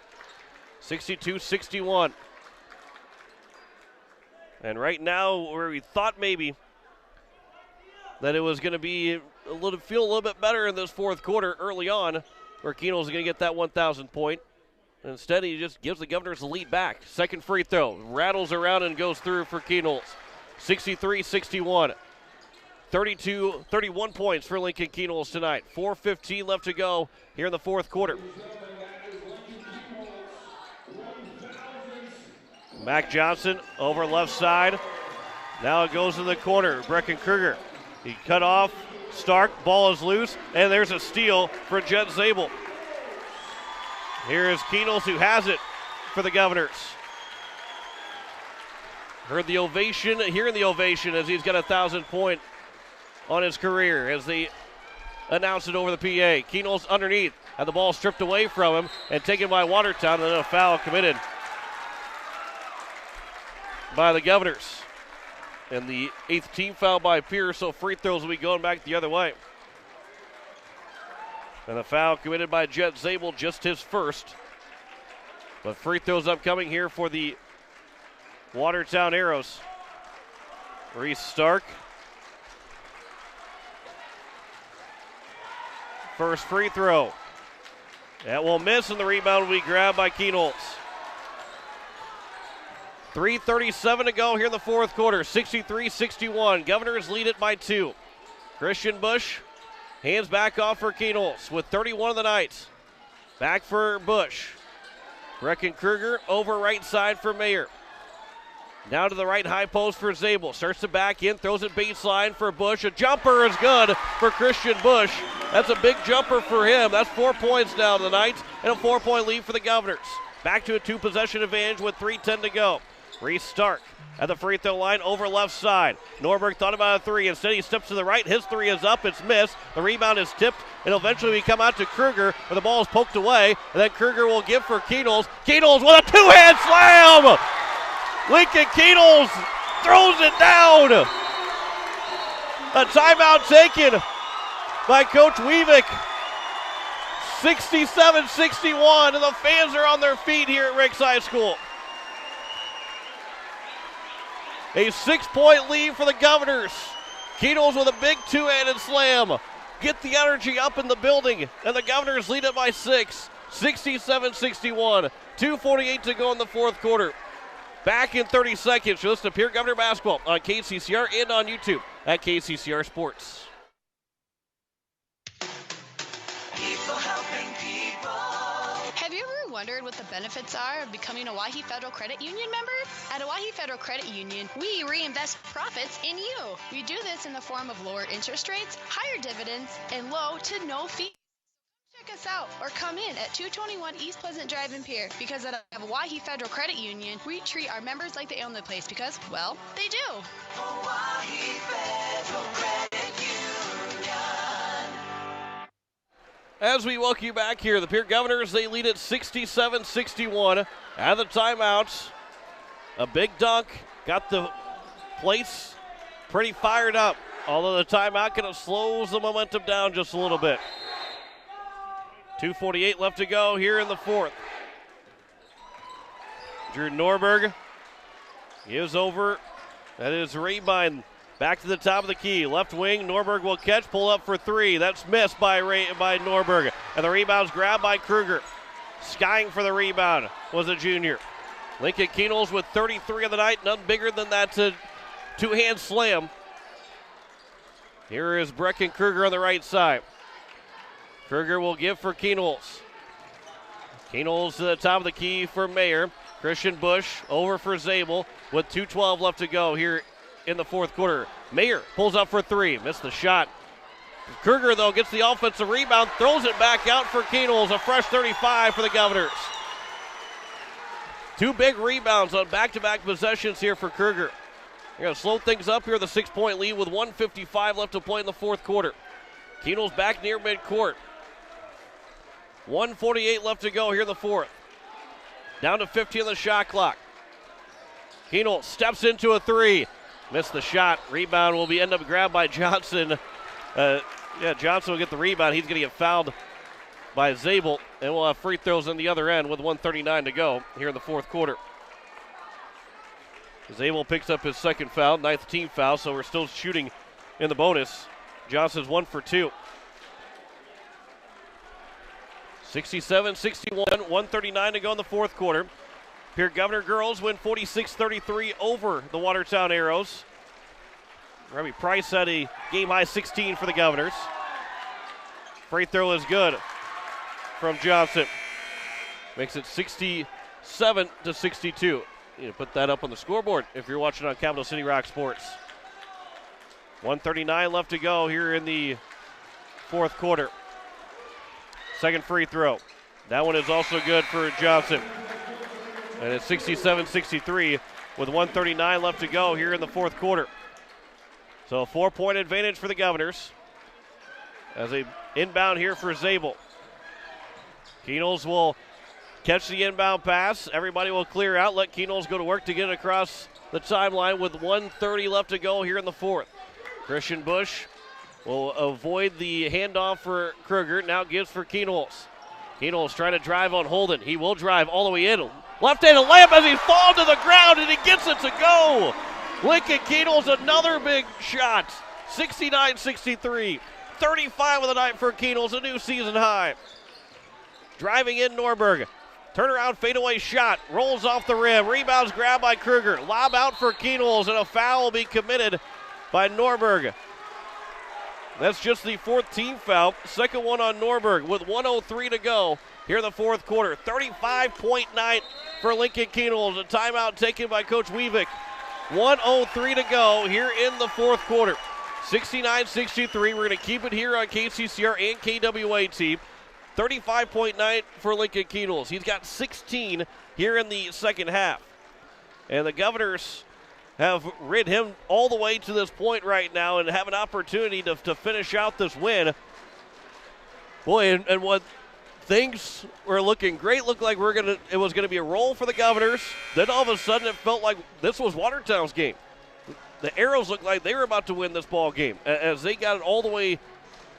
62-61. And right now, where we thought maybe that it was going to be feel a little bit better in this fourth quarter early on, where Keenholz is going to get that 1,000 point. Instead, he just gives the Governors the lead back. Second free throw, rattles around and goes through for Keenholz. 63-61. 31 points for Lincoln Keenholz tonight. 4:15 left to go here in the fourth quarter. Mac Johnson over left side. Now it goes to the corner. Brecken Kruger. He cut off. Stark, ball is loose, and there's a steal for Jet Zabel. Here is Keenholz who has it for the Governors. Heard the ovation, hearing the ovation as he's got 1,000 point on his career as they announce it over the PA. Keenholz underneath, had the ball stripped away from him and taken by Watertown, and then a foul committed by the Governors. And the 8th team foul by Pierre, so free throws will be going back the other way. And the foul committed by Jet Zabel, just his first. But free throws upcoming here for the Watertown Arrows. Reese Stark. First free throw. That will miss, and the rebound will be grabbed by Keenholz. 3:37 to go here in the fourth quarter. 63-61. Governors lead it by 2. Christian Bush hands back off for Keenholz with 31 of the night. Back for Bush. Brecken Kruger over right side for Mayer. Down to the right high post for Zabel. Starts to back in, throws it baseline for Bush. A jumper is good for Christian Bush. That's a big jumper for him. That's 4 points now tonight and a 4-point lead for the Governors. Back to a 2-possession advantage with 3:10 to go. Reese Stark at the free throw line over left side. Norberg thought about a 3. Instead, he steps to the right. His 3 is up. It's missed. The rebound is tipped. It'll eventually come out to Kruger, where the ball is poked away. And then Kruger will give for Keenholz. Keenholz with a 2-hand slam! Lincoln Keenholz throws it down. A timeout taken by Coach Weavick. 67-61, and the fans are on their feet here at Ricks High School. A 6-point lead for the Governors. Keenholz with a big 2-handed slam. Get the energy up in the building, and the Governors lead it by 6. 67-61. 2:48 to go in the fourth quarter. Back in 30 seconds. You're listening to Pierre Governor Basketball on KCCR and on YouTube at KCCR Sports. People helping people. Have you ever wondered what the benefits are of becoming a Owyhee Federal Credit Union member? At Owyhee Federal Credit Union, we reinvest profits in you. We do this in the form of lower interest rates, higher dividends, and low to no fees. Check us out or come in at 221 East Pleasant Drive in Pierre, because at Owyhee Federal Credit Union, we treat our members like they own the place because, well, they do. Owyhee Federal Credit Union. As we welcome you back here, the Pierre Governors, they lead at 67-61. Out of the timeouts, a big dunk got the place pretty fired up, although the timeout kind of slows the momentum down just a little bit. 2:48 left to go here in the fourth. Drew Norberg gives over. That is Rabine back to the top of the key. Left wing, Norberg will catch, pull up for 3. That's missed by Norberg. And the rebound's grabbed by Kruger. Skying for the rebound was a junior. Lincoln Keenholz with 33 of the night. None bigger than that two-hand slam. Here is Brecken Kruger on the right side. Kruger will give for Keenholz. Keenholz to the top of the key for Mayer. Christian Bush over for Zabel with 2:12 left to go here in the fourth quarter. Mayer pulls up for 3. Missed the shot. Kruger, though, gets the offensive rebound, throws it back out for Keenholz. A fresh 35 for the Governors. 2 big rebounds on back-to-back possessions here for Kruger. They're going to slow things up here with a 6-point lead with 1:55 left to play in the fourth quarter. Keenholz back near midcourt. 1:48 left to go here in the fourth. Down to 50 on the shot clock. Keenholz steps into a 3. Missed the shot. Rebound will end up grabbed by Johnson. Johnson will get the rebound. He's going to get fouled by Zabel. And we'll have free throws on the other end with 1:39 to go here in the fourth quarter. Zabel picks up his second foul, 9th team foul, so we're still shooting in the bonus. Johnson's 1 for 2. 67-61, 1:39 to go in the fourth quarter. Pierre Governor girls win 46-33 over the Watertown Arrows. Remy Price had a game-high 16 for the Governors. Free throw is good from Johnson. Makes it 67-62. You need to put that up on the scoreboard if you're watching on Capital City Rock Sports. 1:39 left to go here in the fourth quarter. Second free throw. That one is also good for Johnson. And it's 67-63 with 1:39 left to go here in the fourth quarter. So a 4-point advantage for the Governors. As they inbound here for Zabel. Keenholz will catch the inbound pass. Everybody will clear out. Let Keenholz go to work to get it across the timeline with 1:30 left to go here in the fourth. Christian Bush will avoid the handoff for Kruger. Now gives for Keenholz. Keenholz trying to drive on Holden. He will drive all the way in. Left-handed layup as he falls to the ground, and he gets it to go. Lincoln Keenholz, another big shot. 69-63. 35 of the night for Keenholz, a new season high. Driving in Norberg. Turnaround fadeaway shot. Rolls off the rim. Rebounds grabbed by Kruger. Lob out for Keenels, and a foul will be committed by Norberg. That's just the fourth team foul. Second one on Norberg with 1:03 to go here in the fourth quarter. 35.9 for Lincoln Keenels. A timeout taken by Coach Weavick. 1:03 to go here in the fourth quarter. 69-63. We're going to keep it here on KCCR and KWAT. 35.9 for Lincoln Keenels. He's got 16 here in the second half. And the Governors have rid him all the way to this point right now and have an opportunity to finish out this win. Boy, and what things were looking great. Looked like it was gonna be a roll for the Governors. Then all of a sudden it felt like this was Watertown's game. The Arrows looked like they were about to win this ball game as they got it all the way.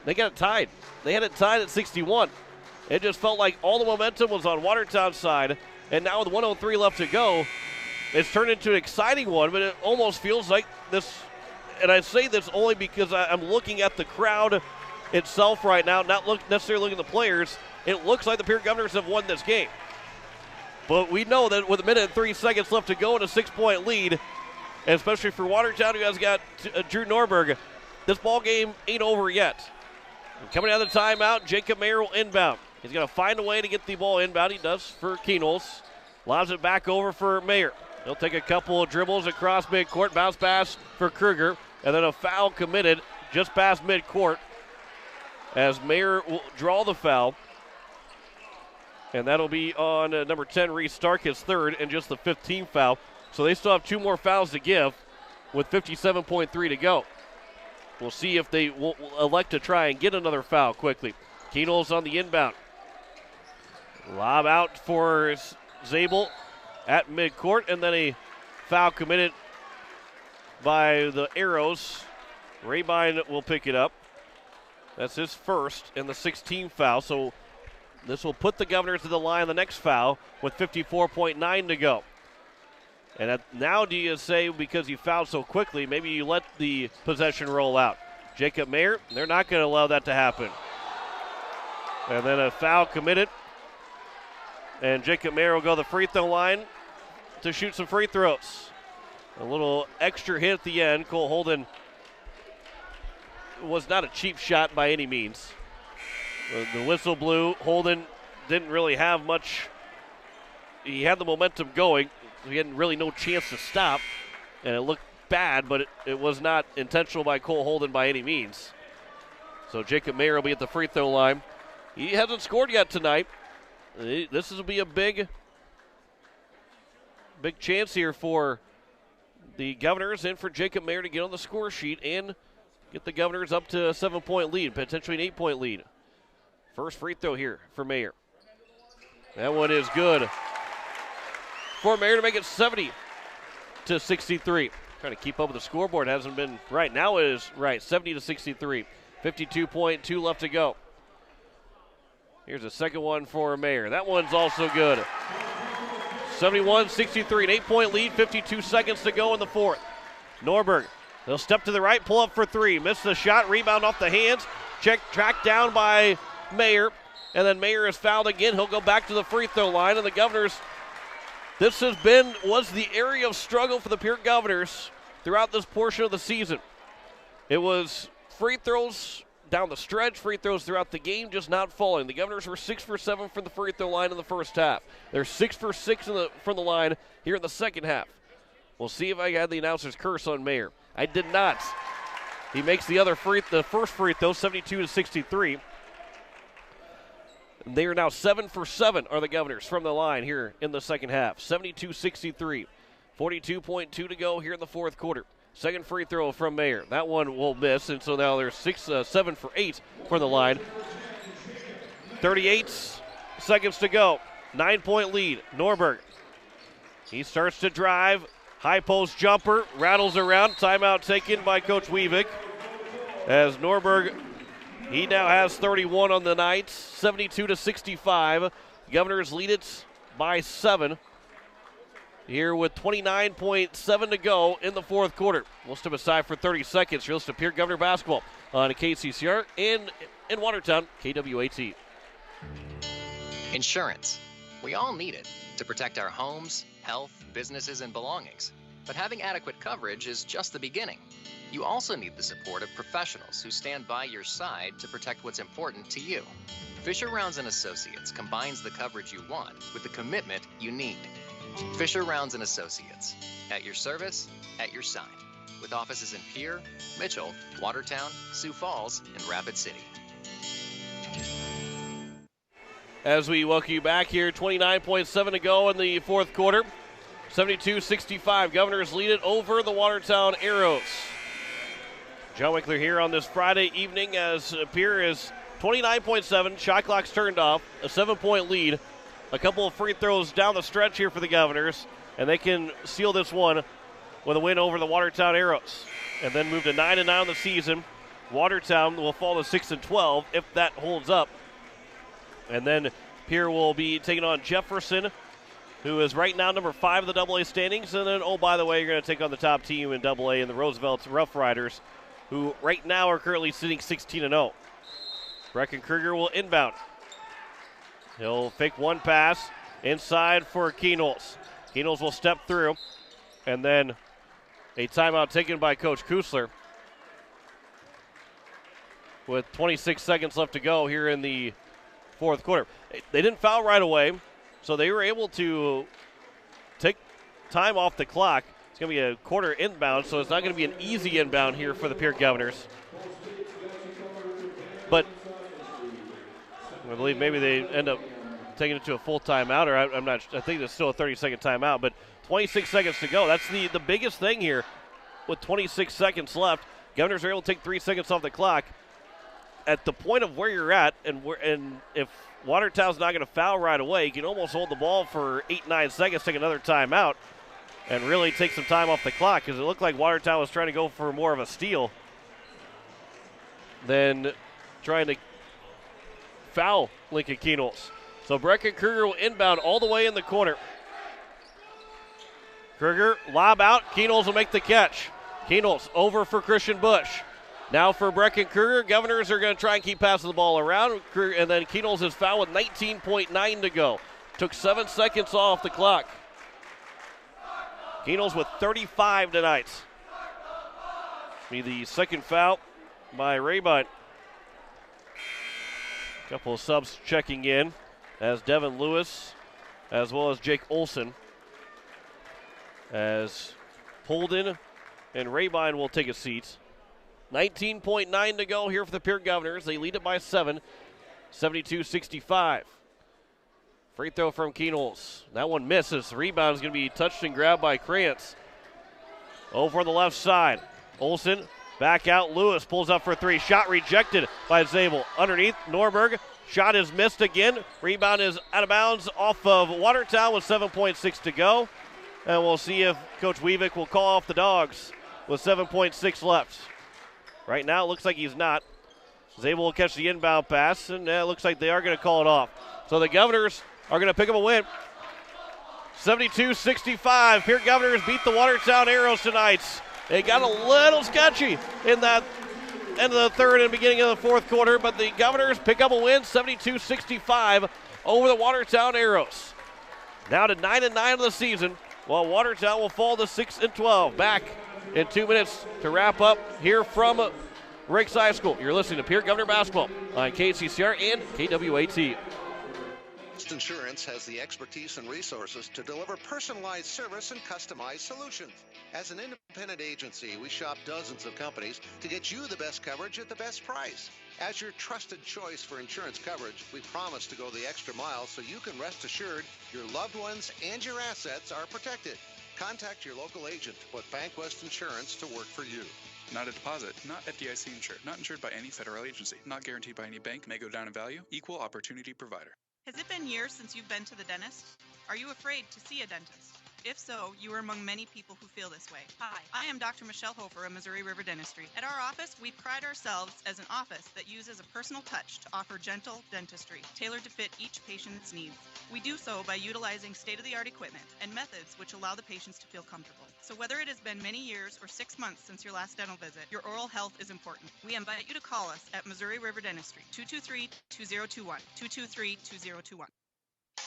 They got it tied. They had it tied at 61. It just felt like all the momentum was on Watertown's side, and now with 1:03 left to go, it's turned into an exciting one, but it almost feels like this, and I say this only because I'm looking at the crowd itself right now, not necessarily looking at the players. It looks like the Pierre Governors have won this game. But we know that with 1 minute and 3 seconds left to go in a 6-point lead, and especially for Watertown, who has got Drew Norberg, this ball game ain't over yet. And coming out of the timeout, Jacob Mayer will inbound. He's going to find a way to get the ball inbound. He does for Keenels. Lobs it back over for Mayer. He'll take a couple of dribbles across midcourt, bounce pass for Kruger, and then a foul committed just past midcourt as Mayer will draw the foul. And that'll be on number 10, Reese Stark, his third, and just the 15th foul. So they still have 2 more fouls to give with 57.3 to go. We'll see if they will elect to try and get another foul quickly. Keenels on the inbound. Lob out for Zabel at midcourt, and then a foul committed by the Arrows. Rabine will pick it up. That's his first and the 16th foul, so this will put the Governors to the line the next foul with 54.9 to go. And now do you say, because you fouled so quickly, maybe you let the possession roll out? Jacob Mayer, they're not going to allow that to happen. And then a foul committed. And Jacob Mayer will go to the free throw line to shoot some free throws. A little extra hit at the end. Cole Holden was not a cheap shot by any means. The whistle blew. Holden didn't really have much. He had the momentum going. He had really no chance to stop. And it looked bad, but it was not intentional by Cole Holden by any means. So Jacob Mayer will be at the free throw line. He hasn't scored yet tonight. This will be a big chance here for the Governors and for Jacob Mayer to get on the score sheet and get the Governors up to a 7-point lead, potentially an 8-point lead. First free throw here for Mayer. That one is good for Mayer to make it 70-63. Trying to keep up with the scoreboard. Hasn't been right. Now it is right. 70-63. 52.2 left to go. Here's a second one for Mayer. That one's also good. 71-63, an 8-point lead, 52 seconds to go in the fourth. Norberg, he'll step to the right, pull up for 3. Missed the shot, rebound off the hands. Tracked down by Mayer, and then Mayer is fouled again. He'll go back to the free throw line, and the Governors, this was the area of struggle for the Pierre Governors throughout this portion of the season. It was free throws down the stretch, free throws throughout the game, just not falling. The Governors were 6 for 7 from the free throw line in the first half. They're 6 for 6 from the line here in the second half. We'll see if I had the announcer's curse on Mayer. I did not. He makes the first free throw, 72-63. And they are now 7 for 7 are the Governors from the line here in the second half. 72-63. 42.2 to go here in the fourth quarter. Second free throw from Mayer. That one will miss, and so now they're 7 for 8 from the line. 38 seconds to go. 9-point lead. Norberg. He starts to drive. High post jumper. Rattles around. Timeout taken by Coach Weavick. As Norberg, he now has 31 on the night. 72-65. Governors lead it by 7. Here with 29.7 to go in the fourth quarter. We'll step aside for 30 seconds. You're listening to Pierre Governor Basketball on KCCR and in Watertown, KWAT. Insurance. We all need it to protect our homes, health, businesses, and belongings. But having adequate coverage is just the beginning. You also need the support of professionals who stand by your side to protect what's important to you. Fisher Rounds & Associates combines the coverage you want with the commitment you need. Fisher Rounds & Associates, at your service, at your side, with offices in Pierre, Mitchell, Watertown, Sioux Falls, and Rapid City. As we welcome you back here, 29.7 to go in the fourth quarter. 72-65, Governors lead it over the Watertown Arrows. John Winkler here on this Friday evening as Pierre is 29.7, shot clock's turned off, a 7-point lead. A couple of free throws down the stretch here for the Governors, and they can seal this one with a win over the Watertown Arrows. And then move to 9-9 on the season. Watertown will fall to 6-12 if that holds up. And then Pierre will be taking on Jefferson, who is right now number 5 of the AA standings. And then, oh, by the way, you're going to take on the top team in AA in the Roosevelt's Rough Riders, who right now are currently sitting 16-0. Breckenkrieger will inbound. He'll fake one pass inside for Kienholz. Kienholz will step through, and then a timeout taken by Coach Kusler. With 26 seconds left to go here in the fourth quarter. They didn't foul right away, so they were able to take time off the clock. It's going to be a quarter inbound, so it's not going to be an easy inbound here for the Pierre Governors. But I believe maybe they end up taking it to a full timeout, or I'm not. I think it's still a 30-second timeout, but 26 seconds to go. That's the biggest thing here. With 26 seconds left, Governors are able to take 3 seconds off the clock. At the point of where you're at, and if Watertown's not going to foul right away, you can almost hold the ball for 8-9 seconds, take another timeout, and really take some time off the clock, because it looked like Watertown was trying to go for more of a steal than trying to foul Lincoln Kienholz. So Breckenkrieger will inbound all the way in the corner. Kruger, lob out. Kienholz will make the catch. Kienholz over for Christian Bush. Now for Breckenkrieger. Governors are going to try and keep passing the ball around. And then Kienholz is fouled with 19.9 to go. Took 7 seconds off the clock. Kienholz with 35 tonight. Be the second foul by Rabine. Couple of subs checking in as Devin Lewis as well as Jake Olson. As Holden and Rabine will take a seat. 19.9 to go here for the Pierre Governors. They lead it by 7, 72-65. Free throw from Kienholz. That one misses. Rebound is going to be touched and grabbed by Krantz. Over on the left side. Olsen back out. Lewis pulls up for 3. Shot rejected by Zabel. Underneath, Norberg. Shot is missed again. Rebound is out of bounds off of Watertown with 7.6 to go. And we'll see if Coach Weavick will call off the Dogs with 7.6 left. Right now, it looks like he's not. Zabel will catch the inbound pass, and it looks like they are going to call it off. So the Governors are going to pick up a win. 72-65. Pierre Governors beat the Watertown Arrows tonight. It got a little sketchy in that end of the third and beginning of the fourth quarter, but the Governors pick up a win, 72-65 over the Watertown Arrows. Now to 9-9 of the season, while Watertown will fall to 6-12. Back in 2 minutes to wrap up here from Rakes High School. You're listening to Pierre Governor Basketball on KCCR and KWAT. Insurance has the expertise and resources to deliver personalized service and customized solutions. As an independent agency, we shop dozens of companies to get you the best coverage at the best price. As your trusted choice for insurance coverage, we promise to go the extra mile so you can rest assured your loved ones and your assets are protected. Contact your local agent to put Bank West Insurance to work for you. Not a deposit, not FDIC insured, not insured by any federal agency, not guaranteed by any bank, may go down in value, equal opportunity provider. Has it been years since you've been to the dentist? Are you afraid to see a dentist? If so, you are among many people who feel this way. Hi, I am Dr. Michelle Hofer of Missouri River Dentistry. At our office, we pride ourselves as an office that uses a personal touch to offer gentle dentistry, tailored to fit each patient's needs. We do so by utilizing state-of-the-art equipment and methods which allow the patients to feel comfortable. So whether it has been many years or 6 months since your last dental visit, your oral health is important. We invite you to call us at Missouri River Dentistry, 223-2021, 223-2021.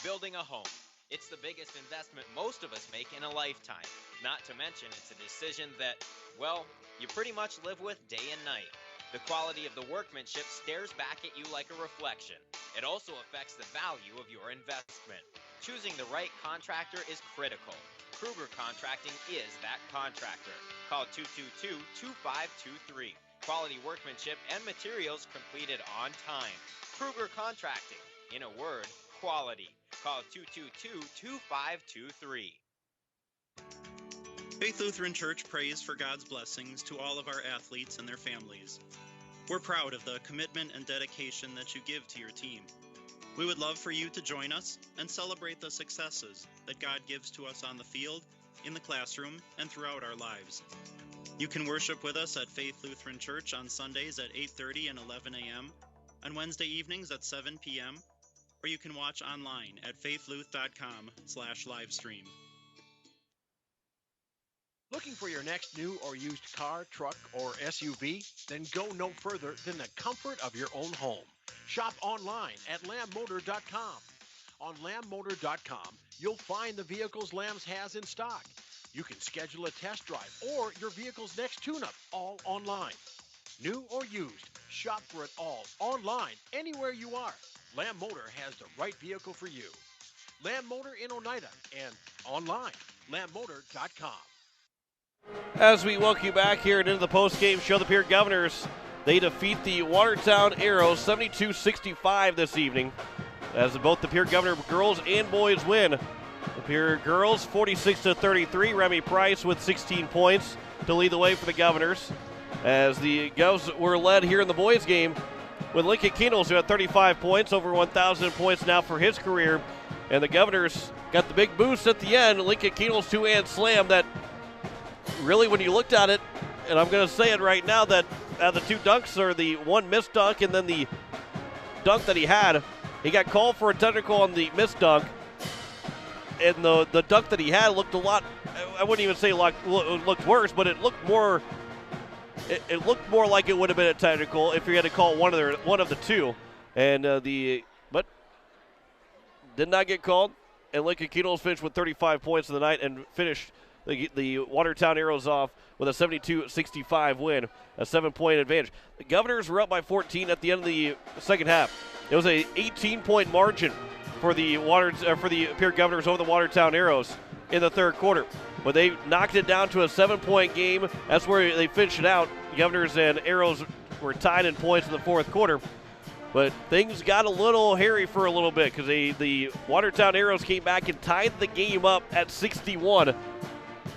Building a home. It's the biggest investment most of us make in a lifetime. Not to mention, it's a decision that, well, you pretty much live with day and night. The quality of the workmanship stares back at you like a reflection. It also affects the value of your investment. Choosing the right contractor is critical. Kruger Contracting is that contractor. Call 222-2523. Quality workmanship and materials completed on time. Kruger Contracting. In a word, quality. Call 222-2523. Faith Lutheran Church prays for God's blessings to all of our athletes and their families. We're proud of the commitment and dedication that you give to your team. We would love for you to join us and celebrate the successes that God gives to us on the field, in the classroom, and throughout our lives. You can worship with us at Faith Lutheran Church on Sundays at 8:30 and 11 a.m., on Wednesday evenings at 7 p.m., or you can watch online at faithluth.com/livestream. Looking for your next new or used car, truck, or SUV? Then go no further than the comfort of your own home. Shop online at lambmotor.com. On lambmotor.com, you'll find the vehicles Lambs has in stock. You can schedule a test drive or your vehicle's next tune-up, all online. New or used, shop for it all online, anywhere you are. Lamb Motor has the right vehicle for you. Lamb Motor in Oneida and online, lambmotor.com. As we welcome you back here into the post-game show, the Pierre Governors, they defeat the Watertown Arrows 72-65 this evening, as both the Pierre Governor girls and boys win. The Pierre girls 46-33. Remy Price with 16 points to lead the way for the Governors, as the Govs were led here in the boys' game with Lincoln Keenels, who had 35 points, over 1,000 points now for his career. And the Governors got the big boost at the end. Lincoln Keenels' two-hand slam that really, when you looked at it, and I'm going to say it right now, that the two dunks are the one missed dunk and then the dunk that he had. He got called for a technical on the missed dunk, and the dunk that he had looked a lot, I wouldn't even say it looked worse, but it looked more like it would have been a technical if you had to call one of the two. And but did not get called, and Lincoln Keenels finished with 35 points in the night and finished the Watertown Arrows off with a 72-65 win, a 7-point advantage. The Governors were up by 14 at the end of the second half. It was a 18-point margin for the Pierre Governors over the Watertown Arrows in the third quarter, but they knocked it down to a 7-point game. That's where they finished it out. Governors and Arrows were tied in points in the fourth quarter, but things got a little hairy for a little bit because the Watertown Arrows came back and tied the game up at 61.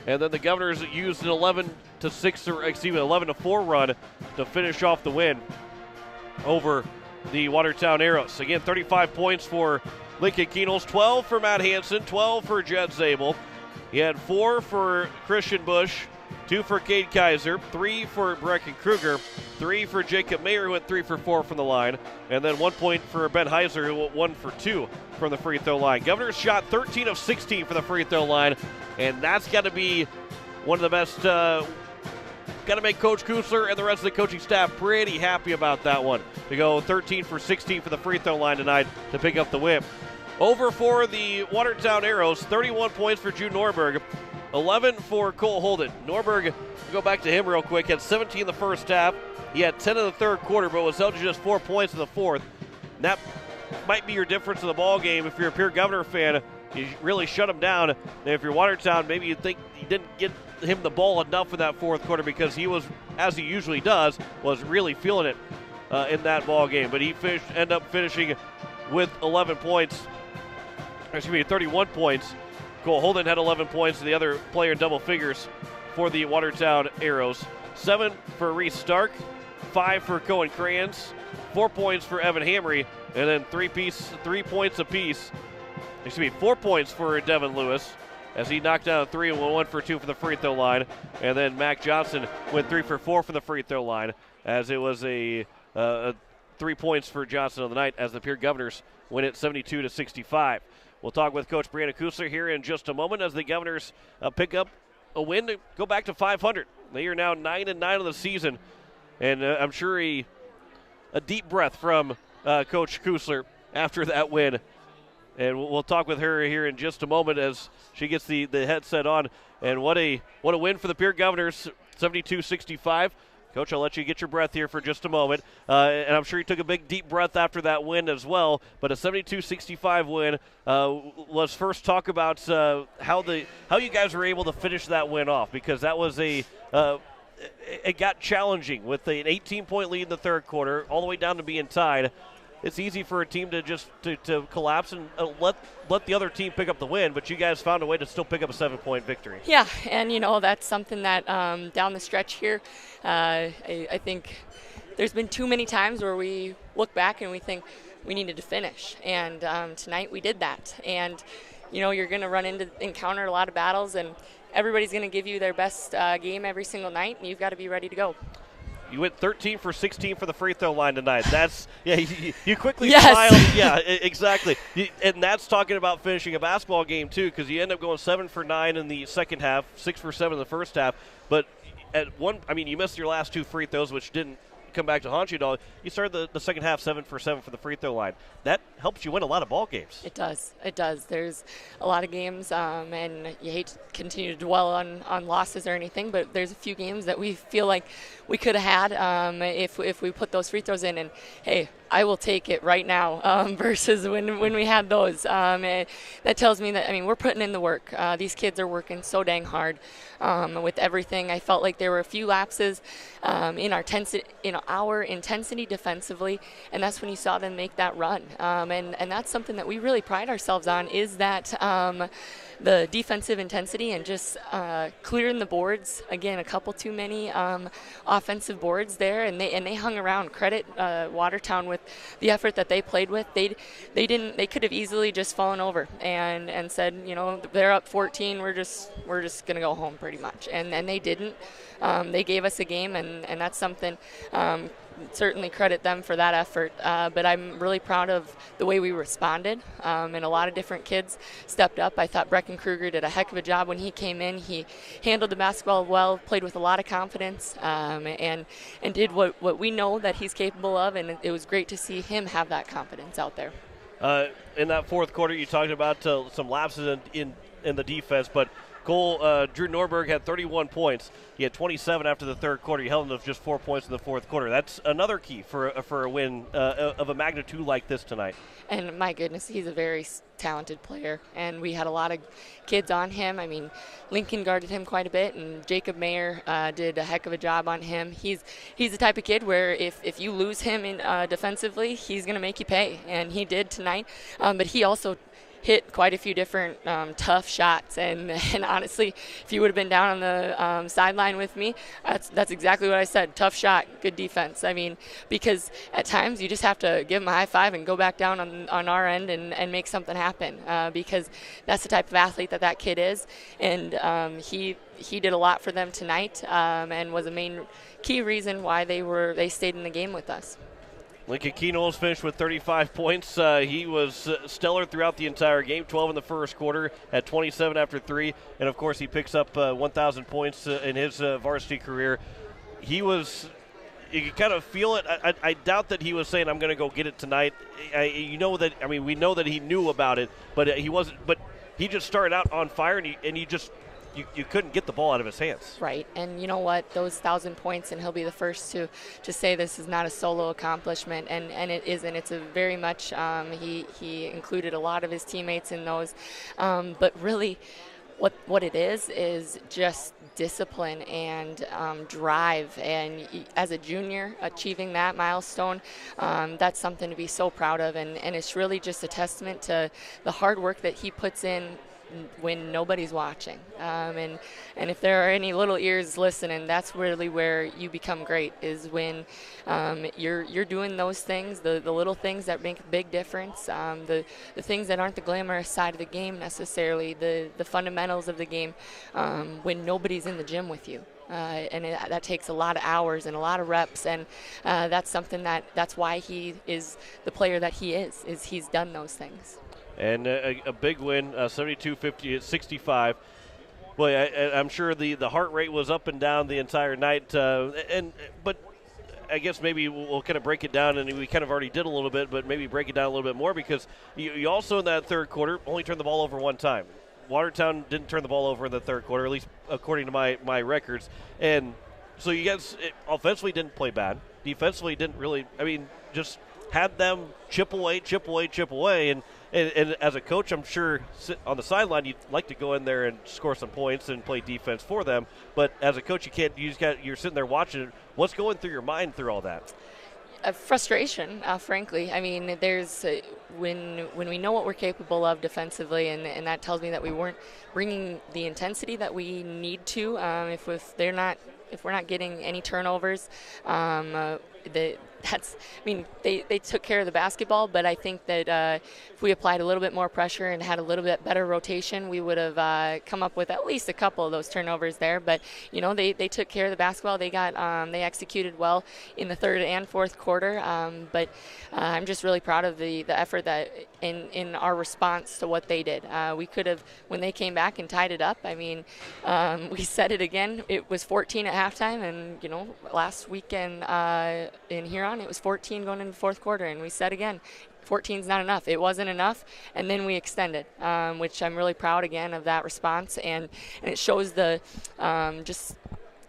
And then the Governors used an 11-4 run to finish off the win over the Watertown Arrows. Again, 35 points for Lincoln Keenels, 12 for Matt Hansen, 12 for Jed Zabel. He had 4 for Christian Bush, 2 for Cade Kaiser, 3 for Brecken Kruger, 3 for Jacob Mayer, who went 3 for 4 from the line, and then 1 point for Ben Heiser, who went 1 for 2 from the free throw line. Governors shot 13 of 16 for the free throw line, and that's got to be one of the best. Got to make Coach Kusler and the rest of the coaching staff pretty happy about that one, to go 13 for 16 for the free throw line tonight to pick up the win. Over for the Watertown Arrows, 31 points for Jude Norberg, 11 for Cole Holden. Norberg, go back to him real quick, had 17 in the first half. He had 10 in the third quarter, but was held to just 4 points in the fourth. And that might be your difference in the ball game. If you're a Pierre Governor fan, you really shut him down. And if you're Watertown, maybe you think you didn't get him the ball enough in that fourth quarter, because he was, as he usually does, was really feeling it in that ball game. But he ended up finishing with 11 points. 31 points. Cole Holden had 11 points, and the other player in double figures for the Watertown Arrows. 7 for Reese Stark, 5 for Cohen Crayons, 4 points for Evan Hamry, and then 3 points apiece. 4 points for Devin Lewis, as he knocked down a 3 and went 1 for 2 for the free throw line. And then Mac Johnson went 3 for 4 for the free throw line, as it was a 3 points for Johnson on the night, as the Pierre Governors win it 72-65. We'll talk with Coach Brianna Kusler here in just a moment, as the Governors pick up a win to go back to 500. They are now 9-9 of the season, and I'm sure a deep breath from Coach Kusler after that win And we'll talk with her here in just a moment as she gets the headset on. And what a win for the Pierre Governors, 72-65. Coach, I'll let you get your breath here for just a moment. And I'm sure you took a big, deep breath after that win as well. But a 72-65 win. Let's first talk about how you guys were able to finish that win off, because that was it got challenging with an 18-point lead in the third quarter, all the way down to being tied. It's easy for a team to just to collapse and let the other team pick up the win, but you guys found a way to still pick up a 7-point victory. Yeah, and that's something that down the stretch here, I think there's been too many times where we look back and we think we needed to finish, and tonight we did that. And you're going to encounter a lot of battles, and everybody's going to give you their best game every single night, and you've got to be ready to go. You went 13 for 16 for the free throw line tonight. That's you quickly yes. smiled. Yeah, exactly. And that's talking about finishing a basketball game too, because you end up going 7 for 9 in the second half, 6 for 7 in the first half. But you missed your last 2 free throws, which didn't come back to haunt you at all. You started the second half 7 for 7 for the free throw line. That helps you win a lot of ball games. It does. There's a lot of games, and you hate to continue to dwell on losses or anything, but there's a few games that we feel like we could have had if we put those free throws in. And hey, I will take it right now versus when we had those. That tells me that we're putting in the work. These kids are working so dang hard with everything. I felt like there were a few lapses in our intensity defensively, and that's when you saw them make that run. And that's something that we really pride ourselves on, is that the defensive intensity and just clearing the boards. Again, a couple too many offensive boards there, and they hung around. Credit Watertown with the effort that they played with. They could have easily just fallen over and said, they're up 14. We're just gonna go home pretty much, and they didn't. They gave us a game, and that's something. Certainly credit them for that effort, but I'm really proud of the way we responded, and a lot of different kids stepped up. I thought Brecken Kruger did a heck of a job when he came in. He handled the basketball well, played with a lot of confidence, and did what we know that he's capable of, and it was great to see him have that confidence out there. In that fourth quarter, you talked about some lapses in the defense, but Cole, Drew Norberg had 31 points. He had 27 after the third quarter. He held him to just 4 points in the fourth quarter. That's another key for a win of a magnitude like this tonight. And my goodness, he's a very talented player, and we had a lot of kids on him. Lincoln guarded him quite a bit, and Jacob Mayer did a heck of a job on him. He's the type of kid where if you lose him defensively, he's going to make you pay, and he did tonight. But he also hit quite a few different tough shots, and honestly, if you would have been down on the sideline with me, that's exactly what I said. Tough shot, good defense. Because at times you just have to give him a high five and go back down on our end and make something happen, because that's the type of athlete that kid is, and he did a lot for them tonight, and was a main key reason why they stayed in the game with us. Lincoln Keynoles finished with 35 points. He was stellar throughout the entire game, 12 in the first quarter, at 27 after 3. And, of course, he picks up 1,000 points in his varsity career. You could kind of feel it. I doubt that he was saying, I'm going to go get it tonight. We know that he knew about it, but he wasn't. But he just started out on fire, and he just – You couldn't get the ball out of his hands. Right, and you know what? Those 1,000 points, and he'll be the first to say this is not a solo accomplishment, and it isn't. It's a very much, he included a lot of his teammates in those. But really, what it is just discipline and drive. And as a junior, achieving that milestone, that's something to be so proud of. And it's really just a testament to the hard work that he puts in when nobody's watching, and if there are any little ears listening, that's really where you become great, is when you're doing those things, the little things that make a big difference, the things that aren't the glamorous side of the game necessarily, the fundamentals of the game, when nobody's in the gym with you. That takes a lot of hours and a lot of reps, and that's something that's why he is the player that he is he's done those things. And a big win, 72-65. Boy, I'm sure the heart rate was up and down the entire night. But I guess maybe we'll kind of break it down, and we kind of already did a little bit, but maybe break it down a little bit more because you also in that third quarter only turned the ball over one time. Watertown didn't turn the ball over in the third quarter, at least according to my records. And so you guys offensively didn't play bad. Defensively didn't really, just had them chip away. And as a coach, I'm sure on the sideline you'd like to go in there and score some points and play defense for them. But as a coach, you can't. You're sitting there watching it. What's going through your mind through all that? Frustration, frankly. I mean, there's when we know what we're capable of defensively, and that tells me that we weren't bringing the intensity that we need to. If we're not getting any turnovers, they took care of the basketball, but I think that if we applied a little bit more pressure and had a little bit better rotation, we would have come up with at least a couple of those turnovers there. But they took care of the basketball. They executed well in the third and fourth quarter. But I'm just really proud of the effort that in our response to what they did. We could have, when they came back and tied it up. We said it again. It was 14 at halftime, and last weekend in Huron, it was 14 going into the fourth quarter, and we said again, 14 is not enough. It wasn't enough, and then we extended, which I'm really proud again of that response, and it shows just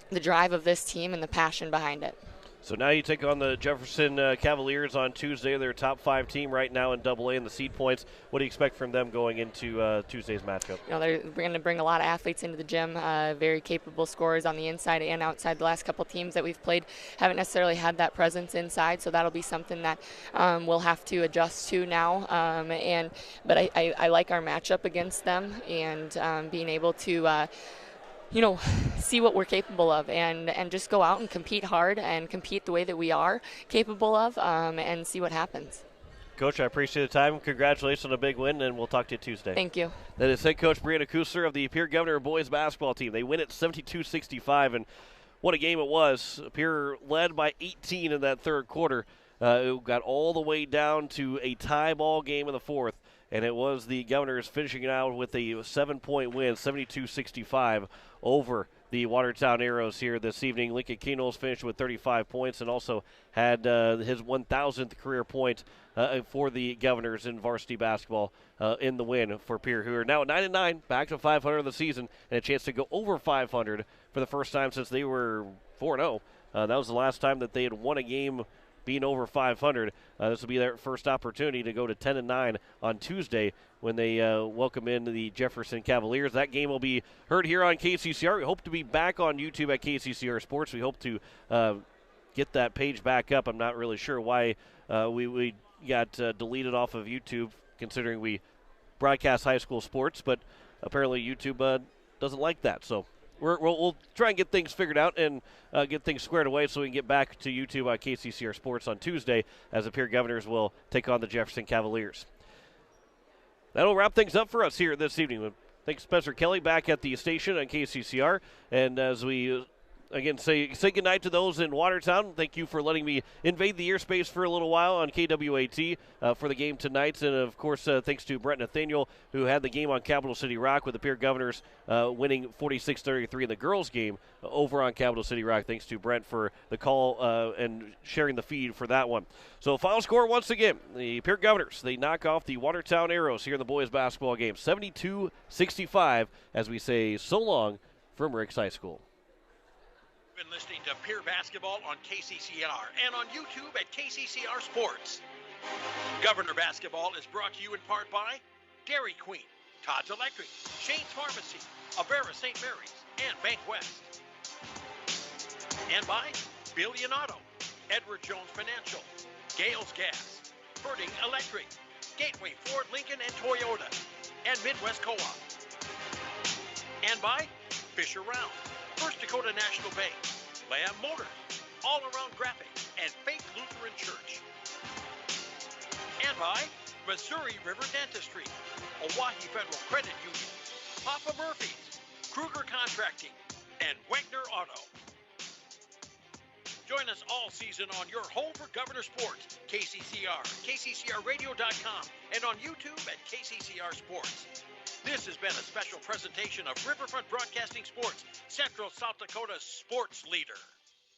the drive of this team and the passion behind it. So now you take on the Jefferson Cavaliers on Tuesday. They're a top 5 team right now in AA in the seed points. What do you expect from them going into Tuesday's matchup? They're going to bring a lot of athletes into the gym, very capable scorers on the inside and outside. The last couple teams that we've played haven't necessarily had that presence inside, so that'll be something that we'll have to adjust to now. But I like our matchup against them and being able to see what we're capable of and just go out and compete hard and compete the way that we are capable of and see what happens. Coach, I appreciate the time. Congratulations on a big win, and we'll talk to you Tuesday. Thank you. That is head coach Brianna Kusler of the Pierre Governor boys basketball team. They win at 72-65, and what a game it was. Pierre led by 18 in that third quarter. It got all the way down to a tie ball game in the fourth, and it was the Governors finishing it out with a 7-point win, 72-65 over the Watertown Arrows here this evening. Lincoln Kenols finished with 35 points and also had his 1,000th career point for the Governors in varsity basketball in the win for Pierre, who are now at 9-9, back to 500 of the season, and a chance to go over 500 for the first time since they were 4-0. That was the last time that they had won a game being over 500. This will be their first opportunity to go to 10-9 on Tuesday when they welcome in the Jefferson Cavaliers. That game will be heard here on KCCR. We hope to be back on YouTube at KCCR Sports. We hope to get that page back up. I'm not really sure why we got deleted off of YouTube, considering we broadcast high school sports, but apparently YouTube doesn't like that. So we'll try and get things figured out and get things squared away so we can get back to YouTube on KCCR Sports on Tuesday as the Pierre Governors will take on the Jefferson Cavaliers. That'll wrap things up for us here this evening. Thanks, Spencer Kelly, back at the station on KCCR. And as we, again, say goodnight to those in Watertown, thank you for letting me invade the airspace for a little while on KWAT for the game tonight. And, of course, thanks to Brett Nathaniel, who had the game on Capital City Rock with the Pierre Governors winning 46-33 in the girls' game over on Capital City Rock. Thanks to Brent for the call and sharing the feed for that one. So final score once again, the Pierre Governors, they knock off the Watertown Arrows here in the boys basketball game, 72-65, as we say so long from Ricks High School. You've been listening to Pierre Basketball on KCCR and on YouTube at KCCR Sports. Governor Basketball is brought to you in part by Dairy Queen, Todd's Electric, Shane's Pharmacy, Avera St. Mary's, and Bank West. And by Billion Auto, Edward Jones Financial, Gales Gas, Birding Electric, Gateway Ford, Lincoln, and Toyota, and Midwest Co-op. And by Fisher Round, First Dakota National Bank, Lamb Motors, All Around Graphics, and Faith Lutheran Church. And by Missouri River Dentistry, Owyhee Federal Credit Union, Papa Murphy's, Kruger Contracting, and Wegner Auto. Join us all season on your home for Governor Sports, KCCR, KCCRradio.com, and on YouTube at KCCR Sports. This has been a special presentation of Riverfront Broadcasting Sports, Central South Dakota's sports leader.